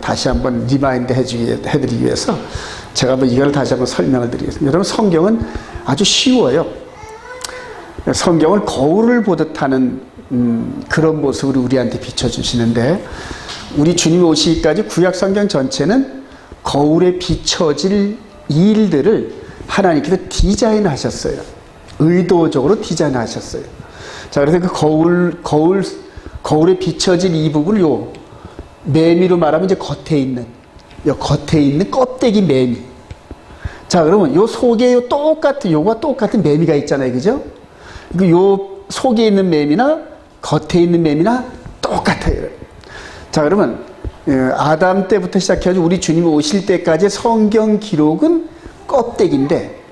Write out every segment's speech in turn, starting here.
다시 한번 리마인드 해드리기 위해서 제가 한번 이걸 다시 한번 설명을 드리겠습니다. 여러분, 성경은 아주 쉬워요. 성경을 거울을 보듯 하는 그런 모습으로 우리한테 비춰주시는데, 우리 주님이 오시기까지 구약 성경 전체는 거울에 비춰질 일들을 하나님께서 디자인하셨어요. 의도적으로 디자인하셨어요. 자, 그래서 그 거울에 비춰질 이 부분을 요 매미로 말하면 이제 겉에 있는 껍데기 매미. 자, 그러면 요 속에 요거와 똑같은 매미가 있잖아요. 그죠? 요 속에 있는 매미나 겉에 있는 매미나 똑같아요. 자, 그러면 아담 때부터 시작해서 우리 주님이 오실 때까지 성경 기록은 껍데기인데,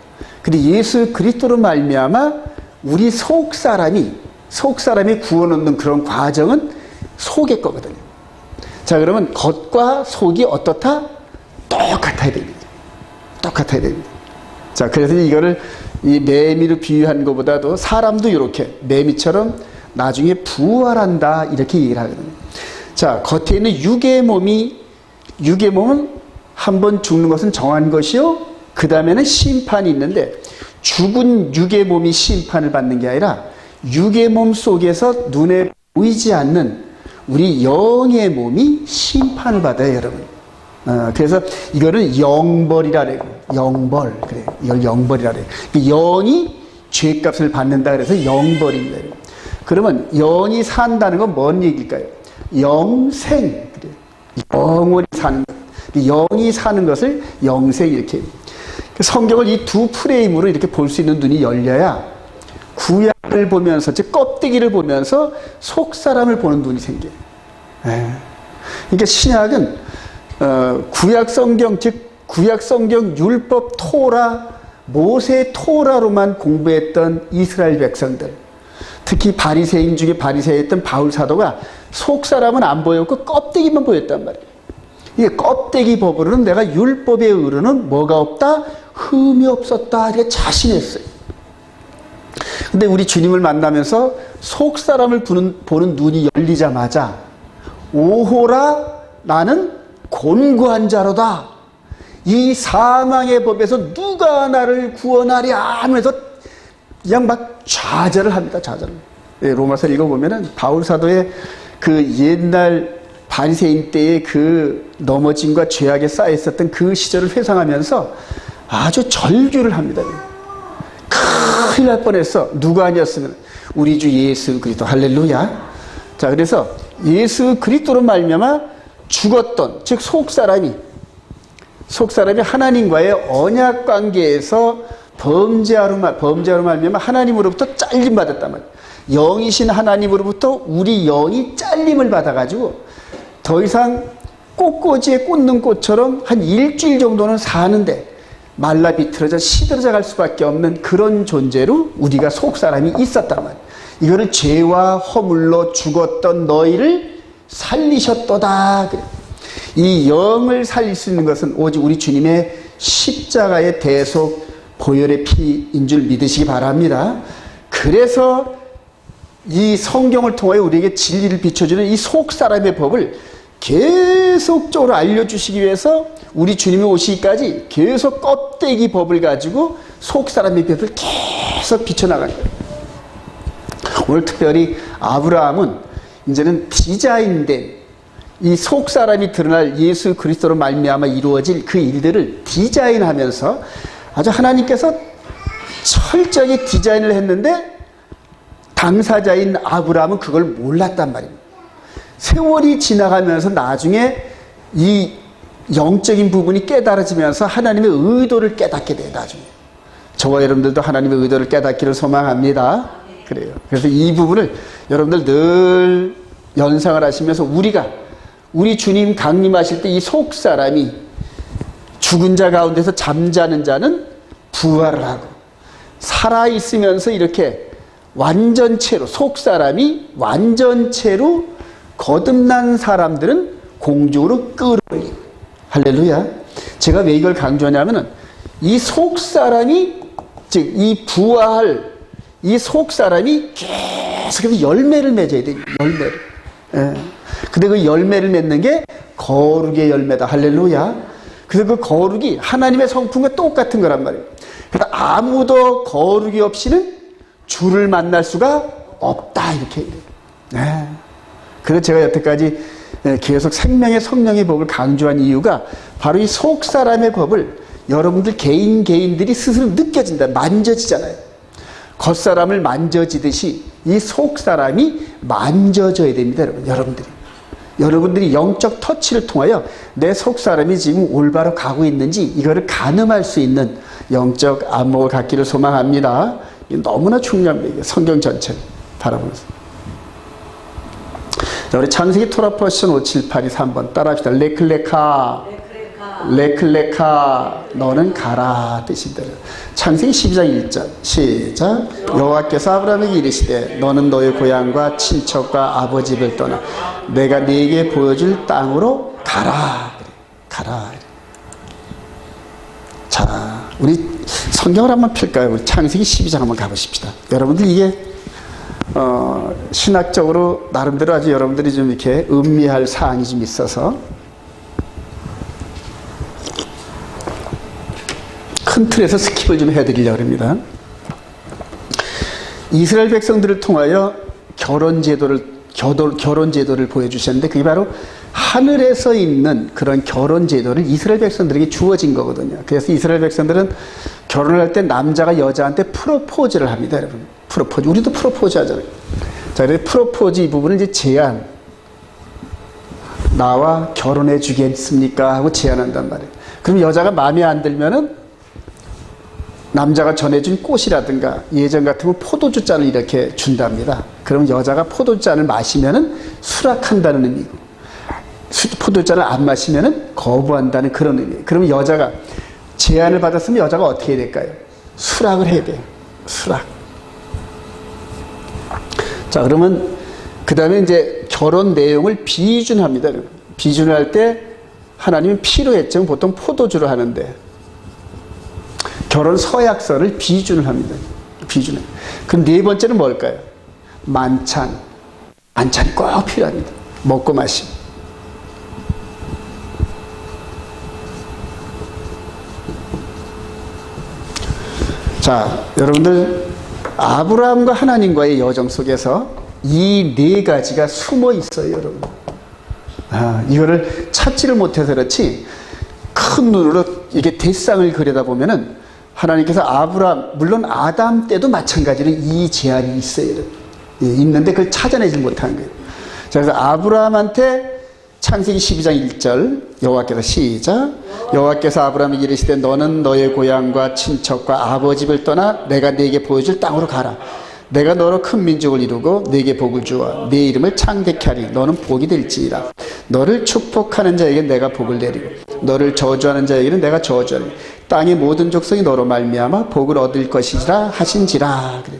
근데 예수 그리스도로 말미암아 우리 속사람이 구원 얻는 그런 과정은 속의 거거든요. 자, 그러면 겉과 속이 어떻다? 똑같아야 됩니다. 똑같아야 됩니다. 자, 그래서 이거를 이 매미로 비유한 것보다도 사람도 이렇게 매미처럼 나중에 부활한다, 이렇게 얘기를 하거든요. 자, 겉에 있는 육의 몸은 한번 죽는 것은 정한 것이요, 그 다음에는 심판이 있는데, 죽은 육의 몸이 심판을 받는 게 아니라 육의 몸 속에서 눈에 보이지 않는 우리 영의 몸이 심판을 받아요, 여러분. 그래서 이거는 영벌이라 그래요. 영벌. 그래요. 이걸 영벌이라 그래요. 영이 죄값을 받는다 그래서 영벌입니다. 그러면 영이 산다는 건 뭔 얘기일까요? 영생. 그래요. 영원히 사는 것. 영이 사는 것을 영생, 이렇게. 성경을 이 두 프레임으로 이렇게 볼 수 있는 눈이 열려야 구약을 보면서, 즉 껍데기를 보면서 속사람을 보는 눈이 생겨요. 그러니까 신약은 구약 성경, 즉 구약 성경 율법 토라, 모세 토라로만 공부했던 이스라엘 백성들, 특히 바리새인 중에 바리새였던 바울 사도가 속사람은 안 보였고 껍데기만 보였단 말이에요. 이게 껍데기 법으로는 내가 율법의 의로는 뭐가 없다? 흠이 없었다, 이렇게 자신했어요. 근데 우리 주님을 만나면서 속사람을 보는 눈이 열리자마자, 오호라, 나는 곤고한 자로다. 이 사망의 법에서 누가 나를 구원하랴 하면서 그냥 막 좌절을 합니다. 좌절을. 로마서 읽어보면은 바울 사도의 그 옛날 바리새인 때의 그 넘어짐과 죄악에 쌓여 있었던 그 시절을 회상하면서 아주 절규를 합니다. 큰일 날 뻔했어. 누가 아니었으면 우리 주 예수 그리스도. 할렐루야. 자, 그래서 예수 그리스도로 말미암아 죽었던, 즉 속사람이 하나님과의 언약 관계에서 범죄하로 말미암아 하나님으로부터 잘림 받았단 말이에요. 영이신 하나님으로부터 우리 영이 잘림을 받아가지고 더 이상 꽃꽂이에 꽂는 꽃처럼 한 일주일 정도는 사는데 말라 비틀어져 시들어져 갈 수밖에 없는 그런 존재로 우리가 속사람이 있었단 말이에요. 이거는 죄와 허물로 죽었던 너희를 살리셨도다. 이 영을 살릴 수 있는 것은 오직 우리 주님의 십자가의 대속 보혈의 피인 줄 믿으시기 바랍니다. 그래서 이 성경을 통하여 우리에게 진리를 비춰주는 이 속사람의 법을 계속적으로 알려주시기 위해서 우리 주님이 오시기까지 계속 껍데기 법을 가지고 속사람의 법을 계속 비춰나간 거예요. 오늘 특별히 아브라함은 이제는 디자인된 이 속사람이 드러날 예수 그리스도로 말미암아 이루어질 그 일들을 디자인하면서 아주 하나님께서 철저하게 디자인을 했는데 당사자인 아브라함은 그걸 몰랐단 말입니다. 세월이 지나가면서 나중에 이 영적인 부분이 깨달아지면서 하나님의 의도를 깨닫게 돼요. 나중에 저와 여러분들도 하나님의 의도를 깨닫기를 소망합니다. 그래요. 그래서 이 부분을 여러분들 늘 연상을 하시면서 우리 주님 강림하실 때 이 속사람이 죽은 자 가운데서 잠자는 자는 부활을 하고, 살아있으면서 이렇게 완전체로, 속사람이 완전체로 거듭난 사람들은 공중으로 끌어올리고. 할렐루야. 제가 왜 이걸 강조하냐면은 이 속사람이, 즉 이 부활, 이 속사람이 계속해서 열매를 맺어야 돼요. 열매를. 예. 근데 그 열매를 맺는 게 거룩의 열매다. 할렐루야. 그래서 그 거룩이 하나님의 성품과 똑같은 거란 말이에요. 그래서 아무도 거룩이 없이는 주를 만날 수가 없다. 이렇게 얘기해요. 네. 그래서 제가 여태까지 계속 생명의 성령의 법을 강조한 이유가 바로 이 속 사람의 법을 여러분들 개인들이 스스로 느껴진다. 만져지잖아요. 겉사람을 만져지듯이 이 속 사람이 만져져야 됩니다. 여러분들이 영적 터치를 통하여 내 속 사람이 지금 올바로 가고 있는지 이거를 가늠할 수 있는 영적 안목을 갖기를 소망합니다. 너무나 중요한 거예요. 성경 전체를 바라보면서. 자, 우리 창세기 토라 퍼션 578이 3번 따라합시다. 레클레카 너는 가라 뜻입니다. 창세기 12장 1절 시작. 여호와께서 아브라함에게 이르시되 너는 너의 고향과 친척과 아버지 집을 떠나 내가 네게 보여줄 땅으로 가라. 가라. 자, 우리 성경을 한번 펼까요? 우리 창세기 12장 한번 가보십시다. 여러분들 이게 신학적으로 나름대로 아주 여러분들이 좀 이렇게 음미할 사항이 좀 있어서 큰 틀에서 스킵을 좀 해드리려고 합니다. 이스라엘 백성들을 통하여 결혼 제도를 보여주셨는데 그게 바로 하늘에서 있는 그런 결혼 제도를 이스라엘 백성들에게 주어진 거거든요. 그래서 이스라엘 백성들은 결혼을 할 때 남자가 여자한테 프로포즈를 합니다, 여러분. 프로포즈. 우리도 프로포즈 하잖아요. 자, 그래서 프로포즈 이 부분은 이제 제안. 나와 결혼해 주겠습니까? 하고 제안한단 말이에요. 그럼 여자가 마음에 안 들면은 남자가 전해준 꽃이라든가 예전 같으면 포도주 잔을 이렇게 준답니다. 그럼 여자가 포도주 잔을 마시면은 수락한다는 의미고 포도주 잔을 안 마시면은 거부한다는 그런 의미예요. 그럼 여자가 제안을 받았으면 여자가 어떻게 해야 될까요? 수락을 해야 돼요. 수락. 자, 그러면 그 다음에 이제 결혼 내용을 비준합니다. 비준을 할 때 하나님은 피로 했죠. 보통 포도주로 하는데 결혼 서약서를 비준을 합니다. 비준을. 그럼 네 번째는 뭘까요? 만찬. 만찬이 꼭 필요합니다. 먹고 마시고. 자, 여러분들 아브라함과 하나님과의 여정 속에서 이 네 가지가 숨어 있어요, 여러분. 이거를 찾지를 못해서 그렇지 큰 눈으로 이게 대상을 그려다보면은 하나님께서 아브라함, 물론 아담 때도 마찬가지로 이 제안이 있어요. 있는데 그걸 찾아내지 못한 거예요. 자, 그래서 아브라함한테 창세기 12장 1절 여호와께서 시작. 여호와께서 아브라함에게 이르시되 너는 너의 고향과 친척과 아버지 집을 떠나 내가 네게 보여줄 땅으로 가라. 내가 너로 큰 민족을 이루고 네게 복을 주어 네 이름을 창대케 하리. 너는 복이 될지니라. 너를 축복하는 자에게 내가 복을 내리고 너를 저주하는 자에게는 내가 저주하리. 땅의 모든 족속이 너로 말미암아 복을 얻을 것이라 하신지라. 그래.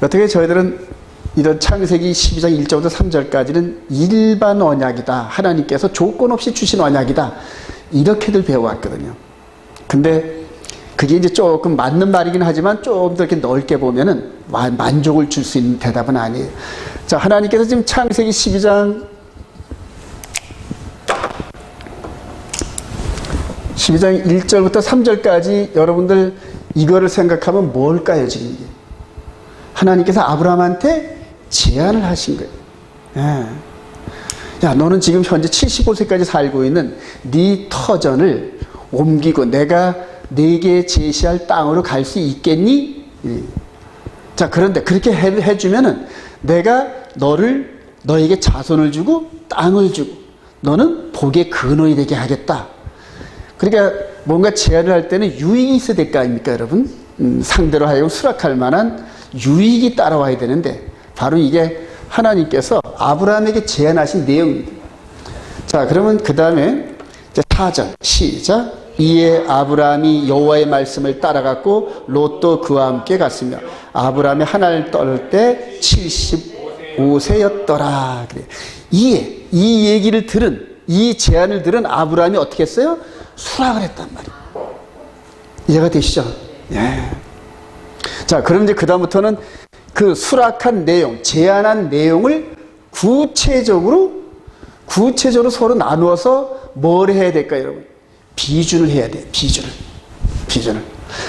어떻게 저희들은 이런 창세기 12장 1절부터 3절까지는 일반 언약이다. 하나님께서 조건 없이 주신 언약이다. 이렇게들 배워왔거든요. 근데 그게 이제 조금 맞는 말이긴 하지만 좀 더 이렇게 넓게 보면은 만족을 줄 수 있는 대답은 아니에요. 자, 하나님께서 지금 창세기 12장 1절부터 3절까지 여러분들 이거를 생각하면 뭘까요, 지금 이게? 하나님께서 아브라함한테 제안을 하신 거예요. 야, 너는 지금 현재 75세까지 살고 있는 네 터전을 옮기고 내가 네게 제시할 땅으로 갈 수 있겠니? 자, 그런데 그렇게 해주면은 내가 너에게 자손을 주고 땅을 주고 너는 복의 근원이 되게 하겠다. 그러니까 뭔가 제안을 할 때는 유익이 있어야 될 거 아닙니까, 여러분? 상대로 하여금 수락할 만한 유익이 따라와야 되는데 바로 이게 하나님께서 아브라함에게 제안하신 내용입니다. 자, 그러면 그 다음에 4절 시작. 이에 아브라함이 여호와의 말씀을 따라갔고 롯도 그와 함께 갔으며 아브라함이 하나를 떠날 때 75세였더라. 그래. 이 얘기를 들은 이 제안을 들은 아브라함이 어떻게 했어요? 수락을 했단 말이에요. 이해가 되시죠? 예. 자, 그럼 이제 그다음부터는 그 수락한 내용, 제안한 내용을 구체적으로 구체적으로 서로 나누어서 뭘 해야 될까요, 여러분? 비준을 해야 돼요. 비준을.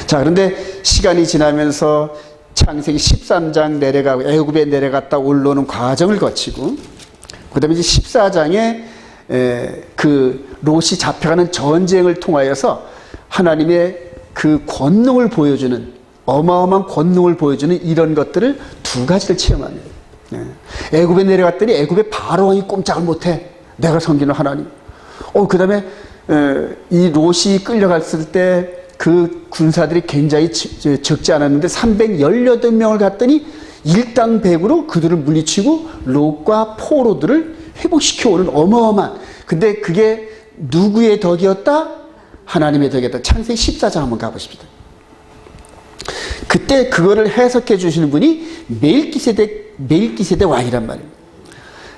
자, 그런데 시간이 지나면서 창세기 13장 내려가고 애굽에 내려갔다 올라오는 과정을 거치고 그 다음에 이제 14장에 그 롯이 잡혀가는 전쟁을 통하여서 하나님의 그 권능을 보여주는 어마어마한 권능을 보여주는 이런 것들을 두 가지를 체험합니다. 애굽에 내려갔더니 애굽의 바로왕이 꼼짝을 못해. 내가 섬기는 하나님. 그 다음에 이 롯이 끌려갔을 때 그 군사들이 굉장히 적지 않았는데 318명을 갔더니 일당백으로 그들을 물리치고 롯과 포로들을 회복시켜 오는 어마어마한, 근데 그게 누구의 덕이었다? 하나님의 덕이었다. 창세기 14장 한번 가보십시다. 그때 그거를 해석해 주시는 분이 멜기세덱 왕이란 말입니다.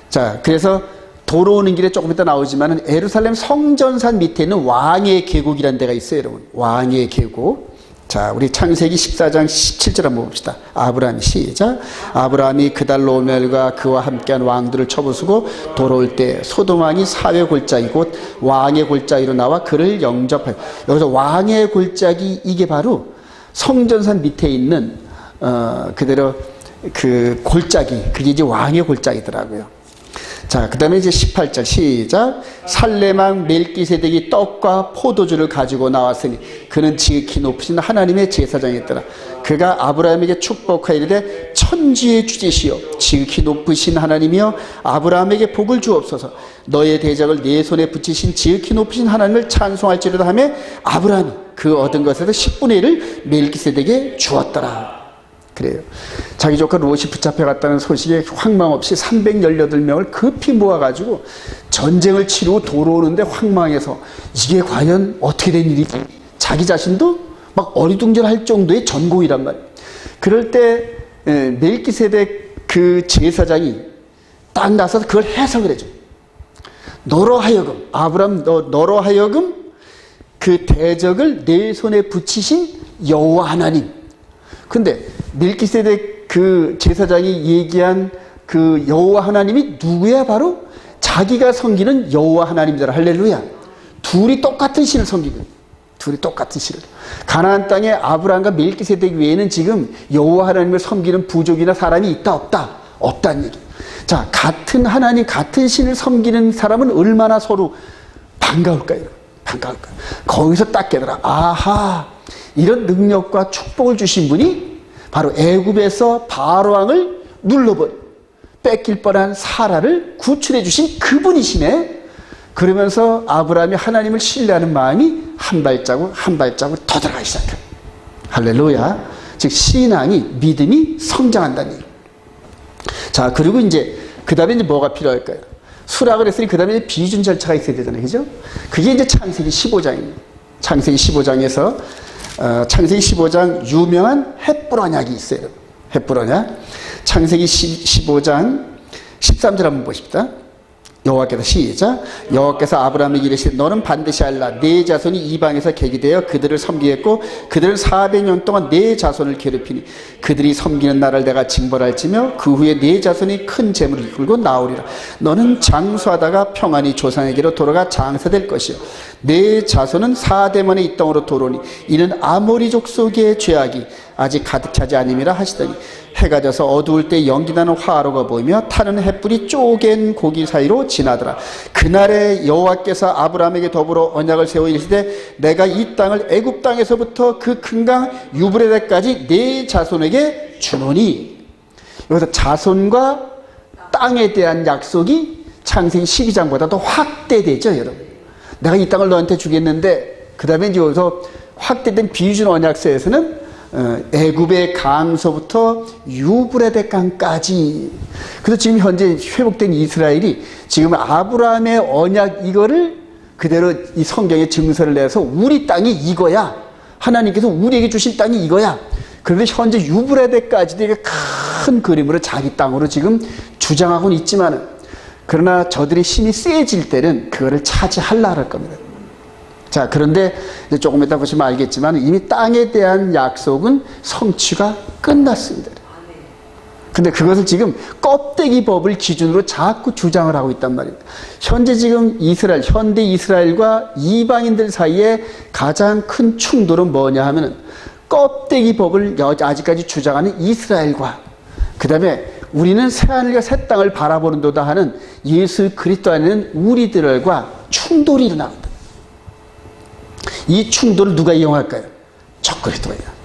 자, 그래서 돌아오는 길에 조금 이따 나오지만은 예루살렘 성전산 밑에 있는 왕의 계곡이라는 데가 있어요, 여러분. 왕의 계곡. 자, 우리 창세기 14장 17절 한번 봅시다. 아브라함이 시작. 아브라함이 그달 로멜과 그와 함께한 왕들을 쳐부수고 돌아올 때 소돔 왕이 사회 골짜기 곧 왕의 골짜기로 나와 그를 영접하여. 여기서 왕의 골짜기, 이게 바로 성전산 밑에 있는 그대로 그 골짜기, 그게 이제 왕의 골짜기더라고요. 자, 그 다음에 이제 18절 시작. 살레망 멜기세덱이 떡과 포도주를 가지고 나왔으니 그는 지극히 높으신 하나님의 제사장이었더라. 그가 아브라함에게 축복하이르되 천지의 주제시여 지극히 높으신 하나님이여 아브라함에게 복을 주옵소서. 너의 대적을 내 손에 붙이신 지극히 높으신 하나님을 찬송할지로다 하며 아브라함이 그 얻은 것에서 10분의 1을 멜기세덱에게 주었더라. 그래요. 자기 조카 롯이 붙잡혀갔다는 소식에 황망 없이 318명을 급히 모아가지고 전쟁을 치르고 돌아오는데 황망해서 이게 과연 어떻게 된 일이지? 자기 자신도 막 어리둥절할 정도의 전공이란 말이에요. 그럴 때 멜기세덱 그 제사장이 딱 나서서 그걸 해석을 해줘. 너로 하여금, 아브람 너로 하여금 그 대적을 내 손에 붙이신 여호와 하나님. 근데 멜기세덱 그 제사장이 얘기한 그 여호와 하나님이 누구야? 바로 자기가 섬기는 여호와 하나님이더라. 할렐루야. 둘이 똑같은 신을 섬기고, 둘이 똑같은 신을. 가나안 땅에 아브라함과 멜기세덱 외에는 지금 여호와 하나님을 섬기는 부족이나 사람이 있다 없다? 없다는 얘기. 자, 같은 하나님, 같은 신을 섬기는 사람은 얼마나 서로 반가울까요? 반가울까요? 거기서 딱 깨달아. 아하, 이런 능력과 축복을 주신 분이 바로 애굽에서 바로왕을 눌러버려 뺏길 뻔한 사라를 구출해 주신 그분이시네. 그러면서 아브라함이 하나님을 신뢰하는 마음이 한 발자국 한 발자국 더 들어가기 시작해요. 할렐루야. 즉 신앙이, 믿음이 성장한다는 얘기. 자, 그리고 이제 그 다음에 이제 뭐가 필요할까요? 수락을 했으니 그 다음에 비준 절차가 있어야 되잖아요, 그죠? 그게 이제 창세기 15장입니다. 창세기 15장에서 창세기 15장 유명한 헷불 언약이 있어요. 헷불 언약. 창세기 15장 13절 한번 보십시다. 여호와께서 시작. 여호와께서 아브라함에게 이르시되 너는 반드시 알라. 네 자손이 이방에서 객이되어 그들을 섬기겠고 그들은 400년 동안 네 자손을 괴롭히니 그들이 섬기는 나라를 내가 징벌할지며 그 후에 네 자손이 큰 재물을 이끌고 나오리라. 너는 장수하다가 평안히 조상에게로 돌아가 장사될 것이요 네 자손은 4대만에 이 땅으로 돌아오니 이는 아모리족 속의 죄악이 아직 가득 차지 아님이라 하시더니 해가 져서 어두울 때 연기나는 화로가 보이며 타는 햇불이 쪼갠 고기 사이로 지나더라. 그날에 여호와께서 아브라함에게 더불어 언약을 세워 이르시되 내가 이 땅을 애굽 땅에서부터 그 큰 강 유브레데까지 네 자손에게 주노니. 여기서 자손과 땅에 대한 약속이 창세기 12장보다 더 확대되죠, 여러분. 내가 이 땅을 너한테 주겠는데, 그 다음에 이제 여기서 확대된 비유준 언약서에서는 애굽의 강서부터 유브레데 강까지. 그래서 지금 현재 회복된 이스라엘이 지금 아브라함의 언약 이거를 그대로 이 성경에 증서를 내서 우리 땅이 이거야. 하나님께서 우리에게 주신 땅이 이거야. 그런데 현재 유브레데까지도 이게 큰 그림으로 자기 땅으로 지금 주장하고는 있지만은, 그러나 저들의 힘이 세질 때는 그거를 차지하려고 할 겁니다. 자, 그런데 이제 조금 이따 보시면 알겠지만 이미 땅에 대한 약속은 성취가 끝났습니다. 근데 그것을 지금 껍데기 법을 기준으로 자꾸 주장을 하고 있단 말입니다. 현재 지금 이스라엘, 현대 이스라엘과 이방인들 사이에 가장 큰 충돌은 뭐냐 하면은 껍데기 법을 아직까지 주장하는 이스라엘과 그 다음에 우리는 새하늘과 새 땅을 바라보는도다 하는 예수 그리스도 안에는 우리들과 충돌이 일어납니다. 이 충돌을 누가 이용할까요? 저 그리스도예요.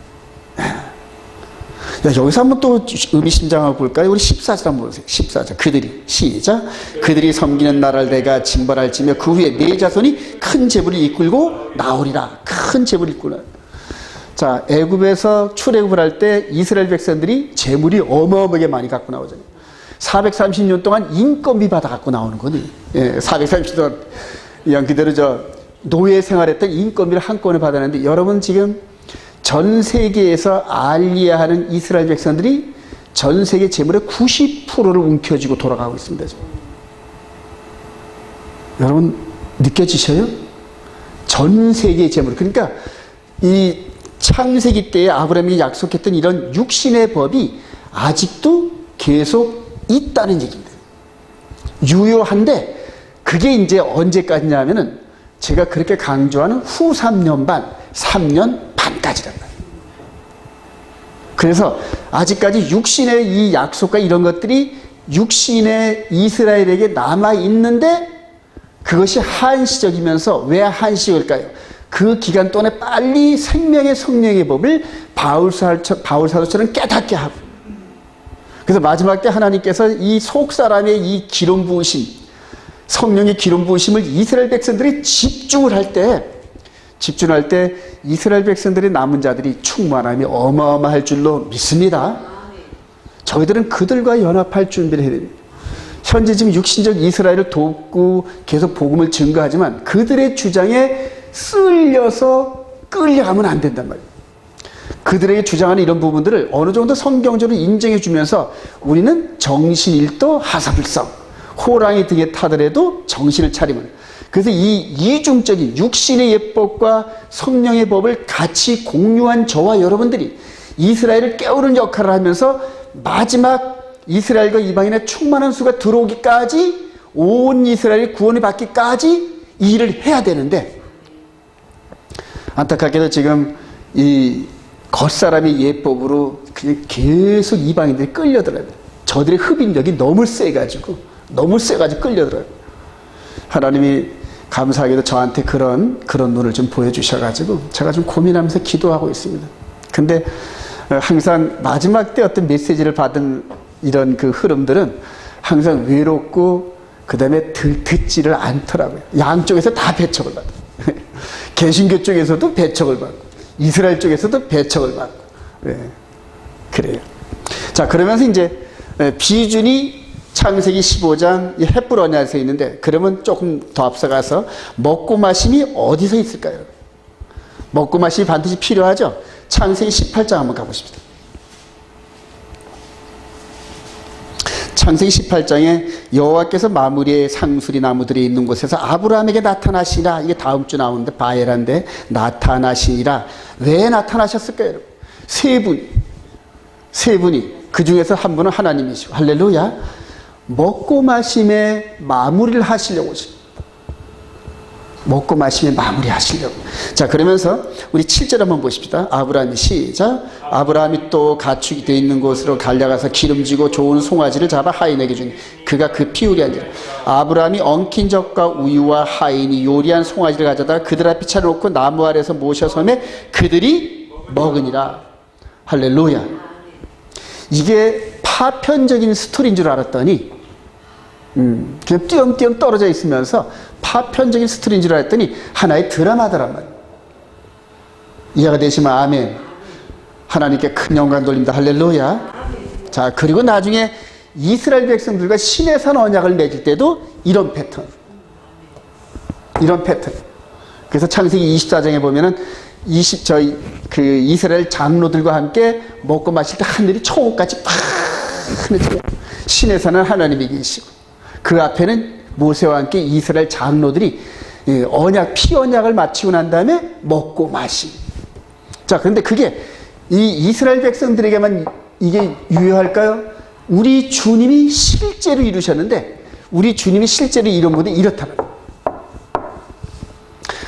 여기서 한번 또 의미심장하고 볼까요? 우리 14절 한번 보세요. 14절. 그들이 시작. 그들이 섬기는 나라를 내가 징벌할지며 그 후에 내 자손이 큰 재물을 이끌고 나오리라. 큰 재물을 이끌고 나오리라. 자, 애굽에서 출애굽을 할 때 이스라엘 백성들이 재물이 어마어마하게 많이 갖고 나오잖아요. 430년 동안 인건비 받아 갖고 나오는 거니. 예, 430년 동안 그냥 그대로 노예 생활했던 인건비를 한꺼번에 받았는데 여러분 지금 전 세계에서 알리야하는 이스라엘 백성들이 전 세계 재물의 90%를 움켜쥐고 돌아가고 있습니다. 지금. 여러분 느껴지셔요? 전 세계의 재물. 그러니까 이 창세기 때에 아브라함이 약속했던 이런 육신의 법이 아직도 계속 있다는 얘기입니다. 유효한데 그게 이제 언제까지냐면은 제가 그렇게 강조하는 후 3년 반, 3년 반까지란 말이에요. 그래서 아직까지 육신의 이 약속과 이런 것들이 육신의 이스라엘에게 남아있는데 그것이 한시적이면서 왜 한시적일까요? 그 기간 동안에 빨리 생명의 성령의 법을 바울 사도처럼 깨닫게 하고 그래서 마지막 때 하나님께서 이 속사람의 이 기름 부으심 성령의 기름 부으심을 이스라엘 백성들이 집중을 할 때 이스라엘 백성들의 남은 자들이 충만함이 어마어마할 줄로 믿습니다. 저희들은 그들과 연합할 준비를 해야 됩니다. 현재 지금 육신적 이스라엘을 돕고 계속 복음을 증거하지만 그들의 주장에 쓸려서 끌려가면 안 된단 말이에요. 그들에게 주장하는 이런 부분들을 어느 정도 성경적으로 인정해 주면서 우리는 정신일도 하사불성 호랑이 등에 타더라도 정신을 차리면 그래서 이 이중적인 육신의 예법과 성령의 법을 같이 공유한 저와 여러분들이 이스라엘을 깨우는 역할을 하면서 마지막 이스라엘과 이방인의 충만한 수가 들어오기까지 온 이스라엘이 구원을 받기까지 이 일을 해야 되는데 안타깝게도 지금 이 겉사람의 예법으로 그냥 계속 이방인들이 끌려들어요. 저들의 흡인력이 너무 세가지고 끌려들어요. 하나님이 감사하게도 저한테 그런 눈을 좀 보여주셔가지고 제가 좀 고민하면서 기도하고 있습니다. 근데 항상 마지막 때 어떤 메시지를 받은 이런 그 흐름들은 항상 외롭고 그 다음에 듣지를 않더라고요. 양쪽에서 다 배척을 받아요. 개신교 쪽에서도 배척을 받고 이스라엘 쪽에서도 배척을 받고 그래요. 자, 그러면서 이제 비준이 창세기 15장 햇불 언약에서 있는데 그러면 조금 더 앞서가서 먹고 마심이 어디서 있을까요? 먹고 마심이 반드시 필요하죠. 창세기 18장 한번 가보십시다. 창세기 18장에 여호와께서 마므리의 상수리 나무들이 있는 곳에서 아브라함에게 나타나시라. 이게 다음 주 나오는데 바에란데 나타나시니라. 왜 나타나셨을까요? 세 분이 그 중에서 한 분은 하나님이시고 할렐루야. 먹고 마심의 마무리를 하시려고 오십니다. 먹고 마심의 마무리 하시려고. 자, 그러면서 우리 7절 한번 보십시다. 아브라함이 시작. 아브라함이 또 가축이 되어 있는 곳으로 달려가서 기름지고 좋은 송아지를 잡아 하인에게 주니 그가 그 피우리한지라. 아브라함이 엉킨 젖과 우유와 하인이 요리한 송아지를 가져다가 그들 앞에 차려놓고 나무 아래서 모셔섬에 그들이 먹으니라. 할렐루야. 이게 파편적인 스토리인 줄 알았더니 그냥 띄엄띄엄 떨어져 있으면서 파편적인 스토리인 줄 알았더니 하나의 드라마더란 말이에요. 이해가 되시면 아멘. 하나님께 큰 영광 돌립니다. 할렐루야. 자, 그리고 나중에 이스라엘 백성들과 시내산 언약을 맺을 때도 이런 패턴. 그래서 창세기 24장에 보면은 이스라엘 장로들과 함께 먹고 마실 때 하늘이 초옥같이 파랗게 시내산은 하나님이 계시고 그 앞에는 모세와 함께 이스라엘 장로들이 피 언약을 마치고 난 다음에 먹고 마심. 자, 그런데 그게 이 이스라엘 백성들에게만 이게 유효할까요? 우리 주님이 실제로 이루셨는데 우리 주님이 실제로 이룬 것이 이렇다는 거예요.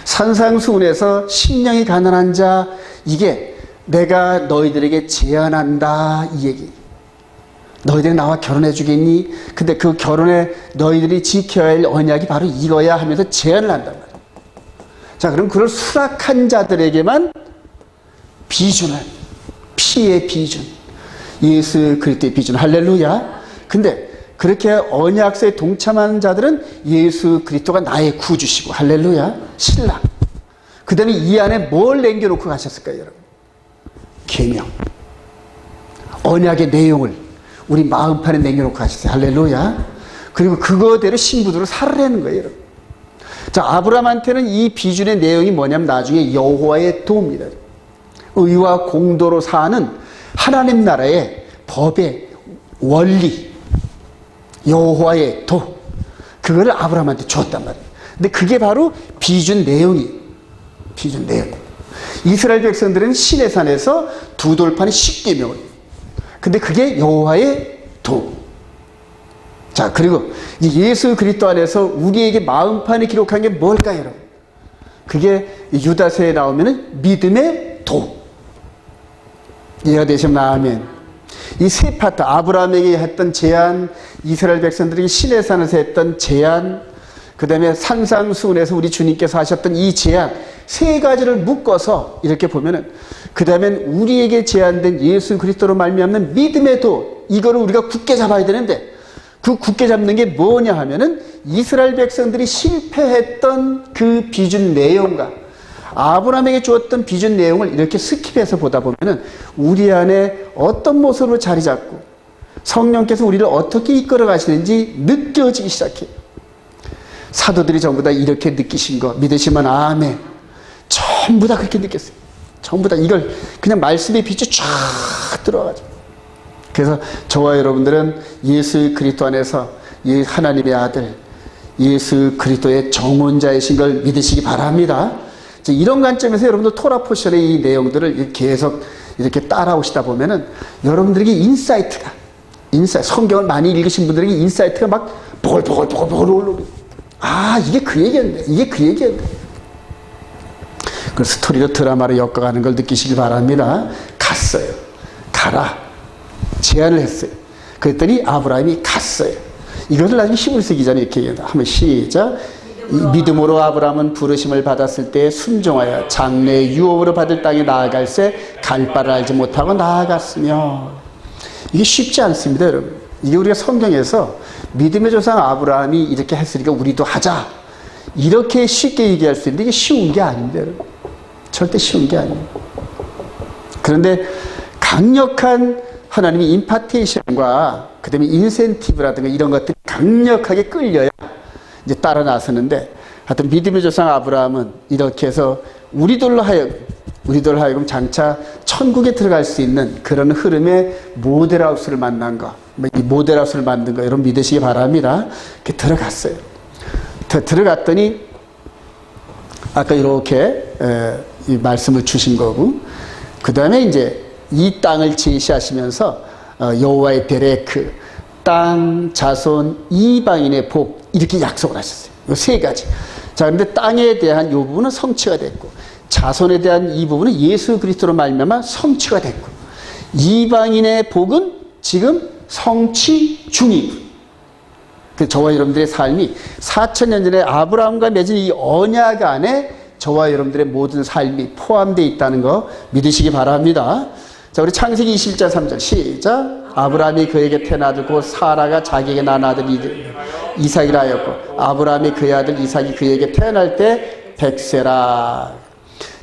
산상수훈에서 심령이 가난한 자, 이게 내가 너희들에게 제안한다 이 얘기. 너희들이 나와 결혼해 주겠니? 근데 그 결혼에 너희들이 지켜야 할 언약이 바로 이거야 하면서 제안을 한단 말이에요. 자, 그럼 그걸 수락한 자들에게만 비준을, 피의 비준, 예수 그리스도의 비준, 할렐루야. 근데 그렇게 언약서에 동참하는 자들은 예수 그리스도가 나의 구주시고, 할렐루야, 신랑. 그 다음에 이 안에 뭘 남겨놓고 가셨을까요, 여러분? 계명, 언약의 내용을 우리 마음판에 남겨놓고 가셨어요. 할렐루야. 그리고 그거대로 신부들을 살으라는 거예요, 여러분. 자, 아브라함한테는 이 비준의 내용이 뭐냐면 나중에 여호와의 도입니다. 의와 공도로 사는 하나님 나라의 법의 원리, 여호와의 도, 그거를 아브라함한테 줬단 말이에요. 근데 그게 바로 비준 내용이, 비준 내용. 이스라엘 백성들은 시내산에서 두 돌판의 십계명을, 근데 그게 여호와의 도. 자, 그리고 예수 그리스도 안에서 우리에게 마음판에 기록한 게 뭘까요, 여러분? 그게 유다서에 나오면은 믿음의 도. 이해가 되시면 아멘. 이 세 파트, 아브라함에게 했던 제안, 이스라엘 백성들이 시내산에서 했던 제안, 그 다음에 산상수훈에서 우리 주님께서 하셨던 이 제안, 세 가지를 묶어서 이렇게 보면은, 그 다음엔 우리에게 제안된 예수 그리스도로 말미암는 믿음의 도, 이거를 우리가 굳게 잡아야 되는데, 그 굳게 잡는 게 뭐냐 하면은 이스라엘 백성들이 실패했던 그 비준 내용과 아브라함에게 주었던 비준 내용을 이렇게 스킵해서 보다 보면은 우리 안에 어떤 모습으로 자리 잡고 성령께서 우리를 어떻게 이끌어 가시는지 느껴지기 시작해요. 사도들이 전부 다 이렇게 느끼신 거 믿으시면 아멘. 전부 다 그렇게 느꼈어요. 전부 다 이걸 그냥 말씀의 빛이 쫙 들어가죠. 그래서 저와 여러분들은 예수 그리스도 안에서 하나님의 아들 예수 그리스도의 정혼자이신 걸 믿으시기 바랍니다. 이런 관점에서 여러분들 토라 포션의 이 내용들을 계속 이렇게 따라오시다 보면은 여러분들에게 인사이트, 성경을 많이 읽으신 분들에게 인사이트가 막 보글보글 올라오고, 아, 이게 그 얘기였네, 이게 그 얘기였네. 그 스토리로 드라마로 엮어가는 걸 느끼시기 바랍니다. 갔어요. 가라. 제안을 했어요. 그랬더니 아브라함이 갔어요. 이것을 나중에 히브리서 기자는 이렇게 얘기합니다. 한번 시작. 믿음으로 아브라함은 부르심을 받았을 때 순종하여 장래의 유업으로 받을 땅에 나아갈새 갈 바를 알지 못하고 나아갔으며. 이게 쉽지 않습니다, 여러분. 이게 우리가 성경에서 믿음의 조상 아브라함이 이렇게 했으니까 우리도 하자, 이렇게 쉽게 얘기할 수 있는데 이게 쉬운 게 아닙니다, 여러분. 절대 쉬운 게 아닙니다. 그런데 강력한 하나님의 임파테이션과 그 다음에 인센티브라든가 이런 것들이 강력하게 끌려야 이제 따라 나서는데, 하여튼 믿음의 조상 아브라함은 이렇게 해서 우리들로 하여금 장차 천국에 들어갈 수 있는 그런 흐름의 모델하우스를 만난 거, 이 모델하우스를 만든 거 여러분 믿으시기 바랍니다. 이렇게 들어갔어요. 들어갔더니 아까 이렇게 이 말씀을 주신 거고, 그 다음에 이제 이 땅을 제시하시면서 여호와의 베레크, 땅, 자손, 이방인의 복, 이렇게 약속을 하셨어요. 이 세 가지. 자, 그런데 땅에 대한 이 부분은 성취가 됐고, 자손에 대한 이 부분은 예수 그리스도로 말미암아 성취가 됐고, 이방인의 복은 지금 성취 중이고, 저와 여러분들의 삶이 4000년 전에 아브라함과 맺은 이 언약 안에 저와 여러분들의 모든 삶이 포함되어 있다는 거 믿으시기 바랍니다. 자, 우리 창세기 21장 3절 시작. 아브라함이 그에게 태어나고 사라가 자기에게 낳은 아들 이삭이라 하였고, 아브라함이 그의 아들 이삭이 그에게 태어날 때 100세라.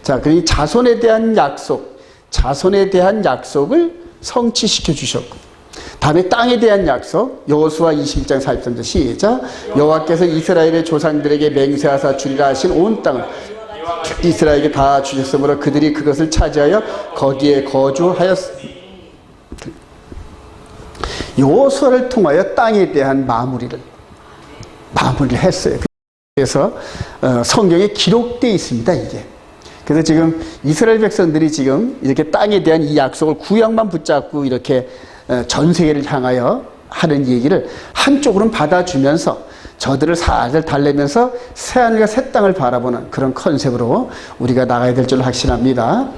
자, 그 자손에 대한 약속, 자손에 대한 약속을 성취시켜 주셨고, 다음에 땅에 대한 약속, 여호수아 21장 43절 시작. 여호와께서 이스라엘의 조상들에게 맹세하사 주리라 하신 온 땅을 이스라엘에게 다 주셨으므로 그들이 그것을 차지하여 거기에 거주하였습니다. 여호수아를 통하여 땅에 대한 마무리를 했어요. 그래서 성경에 기록되어 있습니다, 이게. 그래서 지금 이스라엘 백성들이 지금 이렇게 땅에 대한 이 약속을 구약만 붙잡고 이렇게 전 세계를 향하여 하는 얘기를 한쪽으로는 받아주면서 저들을 살살 달래면서 새하늘과 새 땅을 바라보는 그런 컨셉으로 우리가 나가야 될 줄 확신합니다.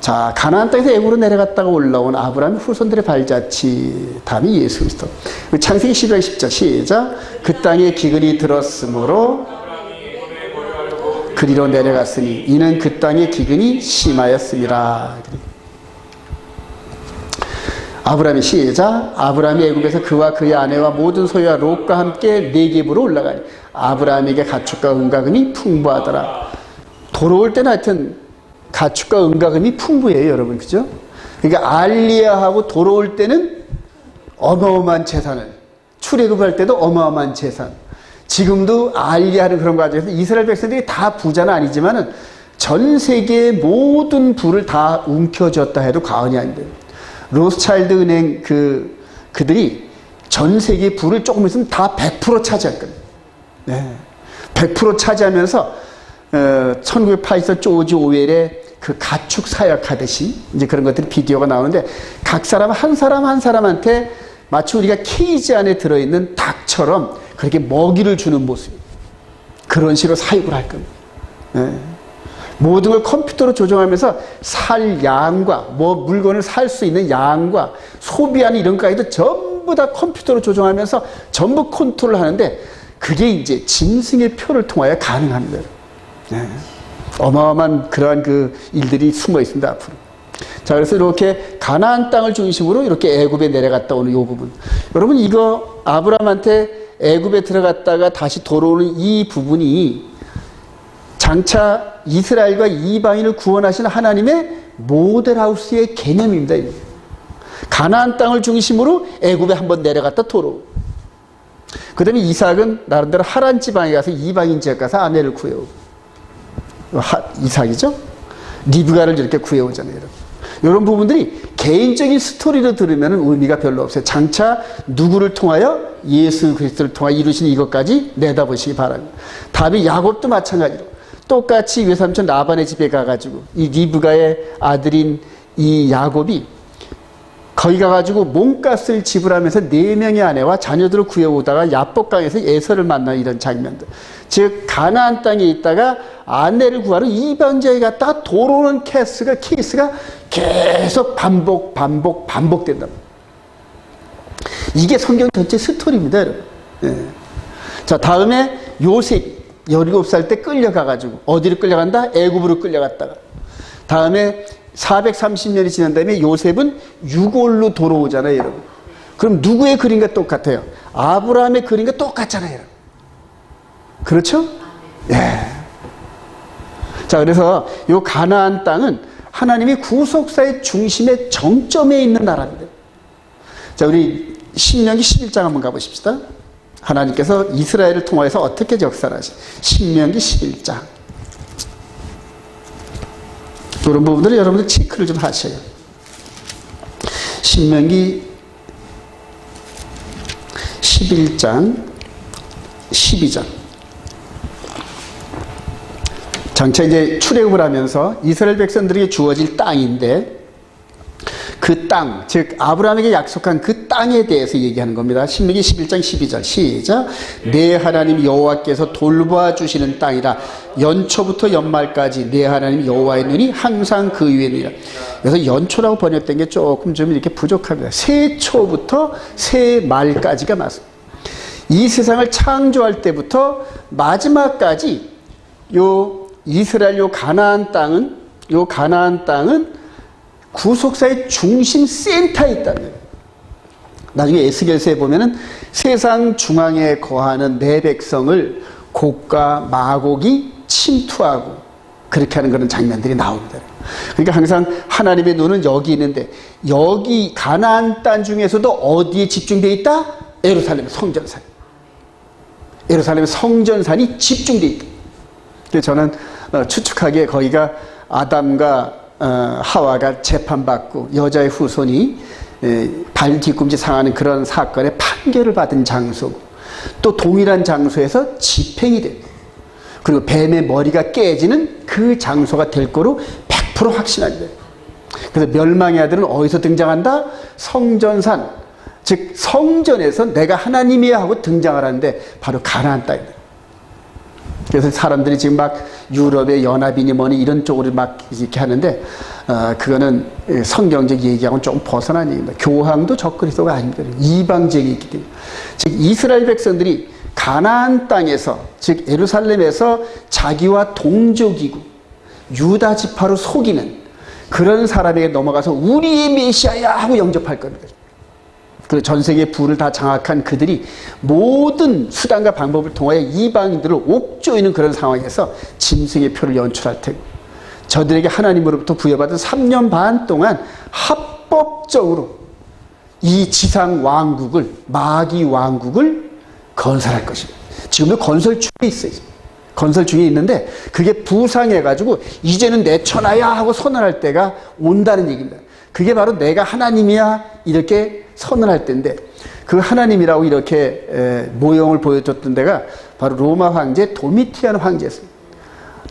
자, 가나안 땅에서 애굽으로 내려갔다가 올라온 아브라함의 후손들의 발자취, 다음이 예수 그리스도. 창세기 12장 10절 시작. 그 땅에 기근이 들었으므로 그리로 내려갔으니 이는 그 땅에 기근이 심하였습니다. 아브라함이 시작. 아브라함이 애굽에서 그와 그의 아내와 모든 소유와 롯과 함께 네겝으로 올라가니 아브라함에게 가축과 은과 금이 풍부하더라. 돌아올 때는 하여튼 가축과 은과 금이 풍부해요, 여러분. 그죠? 그러니까 알리야하고 돌아올 때는 어마어마한 재산을, 출애굽할 때도 어마어마한 재산. 지금도 알리야하는 그런 과정에서 이스라엘 백성들이 다 부자는 아니지만은 전 세계의 모든 부를 다 움켜쥐었다 해도 과언이 아닌데요. 로스차일드 은행 그들이 전 세계의 부를 조금 있으면 다 100% 차지했거든요. 네. 100% 차지하면서 1984 조지 오웰의 그 가축 사역하듯이 이제 그런 것들이 비디오가 나오는데 각 사람 한 사람한테 마치 우리가 케이지 안에 들어있는 닭처럼 그렇게 먹이를 주는 모습, 그런 식으로 사육을 할 겁니다. 네. 모든 걸 컴퓨터로 조정하면서 살 양과 물건을 살 수 있는 양과 소비하는 이런 것까지도 전부 다 컴퓨터로 조정하면서 전부 컨트롤을 하는데 그게 이제 짐승의 표를 통하여 가능한 거예요. 네. 어마어마한 그러한 그 일들이 숨어 있습니다, 앞으로. 자, 그래서 이렇게 가나안 땅을 중심으로 이렇게 애굽에 내려갔다 오는 이 부분. 여러분, 이거 아브라함한테 애굽에 들어갔다가 다시 돌아오는 이 부분이 장차 이스라엘과 이방인을 구원하시는 하나님의 모델하우스의 개념입니다. 가나안 땅을 중심으로 애굽에 한번 내려갔다 돌아오고, 그 다음에 이삭은 나름대로 하란 지방에 가서 이방인 지역 가서 아내를 구해오고, 이삭이죠? 리브가를 이렇게 구해오잖아요. 여러분. 이런 부분들이 개인적인 스토리로 들으면 의미가 별로 없어요. 장차 누구를 통하여? 예수 그리스도를 통하여 이루신 이것까지 내다보시기 바랍니다. 다음에 야곱도 마찬가지로 똑같이 외삼촌 라반의 집에 가가지고 이 리브가의 아들인 이 야곱이 거기 가가지고 몸값을 지불하면서 4명의 아내와 자녀들을 구해오다가 야복강에서 에서를 만나는 이런 장면들. 즉 가나안 땅에 있다가 아내를 구하러 이방지역에 갔다가 돌아오는 케이스가 계속 반복된다. 이게 성경 전체 스토리입니다, 여러분. 예. 자, 다음에 요셉이 17살 때 끌려가가지고 어디로 끌려간다? 애굽으로 끌려갔다가 다음에 430년이 지난 다음에 요셉은 유골로 돌아오잖아요, 여러분. 그럼 누구의 그림과 똑같아요? 아브라함의 그림과 똑같잖아요, 여러분. 그렇죠? 예. 자, 그래서 이 가나안 땅은 하나님이 구속사의 중심의 정점에 있는 나라입니다. 자, 우리 신명기 11장 한번 가보십시다. 하나님께서 이스라엘을 통해서 어떻게 역사하시? 신명기 11장. 이런 부분들을 여러분들 체크를 좀 하셔요. 신명기 11장 12절. 장차 이제 출애굽을 하면서 이스라엘 백성들에게 주어질 땅인데 그 땅, 즉 아브라함에게 약속한 그 땅에 대해서 얘기하는 겁니다. 신명기 11장 12절 시작. 내 하나님 여호와께서 돌보아 주시는 땅이라. 연초부터 연말까지 내 하나님 여호와의 눈이 항상 그 위에 있느니라. 그래서 연초라고 번역된 게 조금 좀 이렇게 부족합니다. 새초부터 새말까지가 맞습니다. 이 세상을 창조할 때부터 마지막까지 요 이스라엘 요 가나안 땅은 구속사의 중심 센터에 있다는 거예요. 나중에 에스겔서에 보면은 세상 중앙에 거하는 내 백성을 곡과 마곡이 침투하고 그렇게 하는 그런 장면들이 나옵니다. 그러니까 항상 하나님의 눈은 여기 있는데 여기 가나안 땅 중에서도 어디에 집중되어 있다? 예루살렘 성전산. 예루살렘 성전산이 집중되어 있다. 그래서 저는 추측하기에 거기가 아담과 하와가 재판받고 여자의 후손이 발 뒤꿈치 상하는 그런 사건의 판결을 받은 장소고 또 동일한 장소에서 집행이 됩니다. 그리고 뱀의 머리가 깨지는 그 장소가 될 거로 100% 확신합니다. 그래서 멸망의 아들은 어디서 등장한다? 성전산, 즉 성전에서 내가 하나님이야 하고 등장하라는데 바로 가나안 땅입니다. 그래서 사람들이 지금 막 유럽의 연합이니 뭐니 이런 쪽으로 막 이렇게 하는데 그거는 성경적 얘기하고는 조금 벗어난 얘기입니다. 교황도 적그리스도가 아닙니다. 이방 지역에 있기 때문에. 즉 이스라엘 백성들이 가나안 땅에서, 즉 예루살렘에서 자기와 동족이고 유다 지파로 속이는 그런 사람에게 넘어가서 우리의 메시아야 하고 영접할 겁니다. 그리고 전 세계 부를 다 장악한 그들이 모든 수단과 방법을 통하여 이방인들을 옥조이는 그런 상황에서 짐승의 표를 연출할 테고, 저들에게 하나님으로부터 부여받은 3년 반 동안 합법적으로 이 지상 왕국을, 마귀 왕국을 건설할 것입니다. 지금도 건설 중에 있어요. 건설 중에 있는데 그게 부상해가지고 이제는 내 천하야 하고 선언할 때가 온다는 얘기입니다. 그게 바로 내가 하나님이야 이렇게 선언할 때인데, 그 하나님이라고 이렇게 모형을 보여줬던 데가 바로 로마 황제 도미티안 황제였습니다.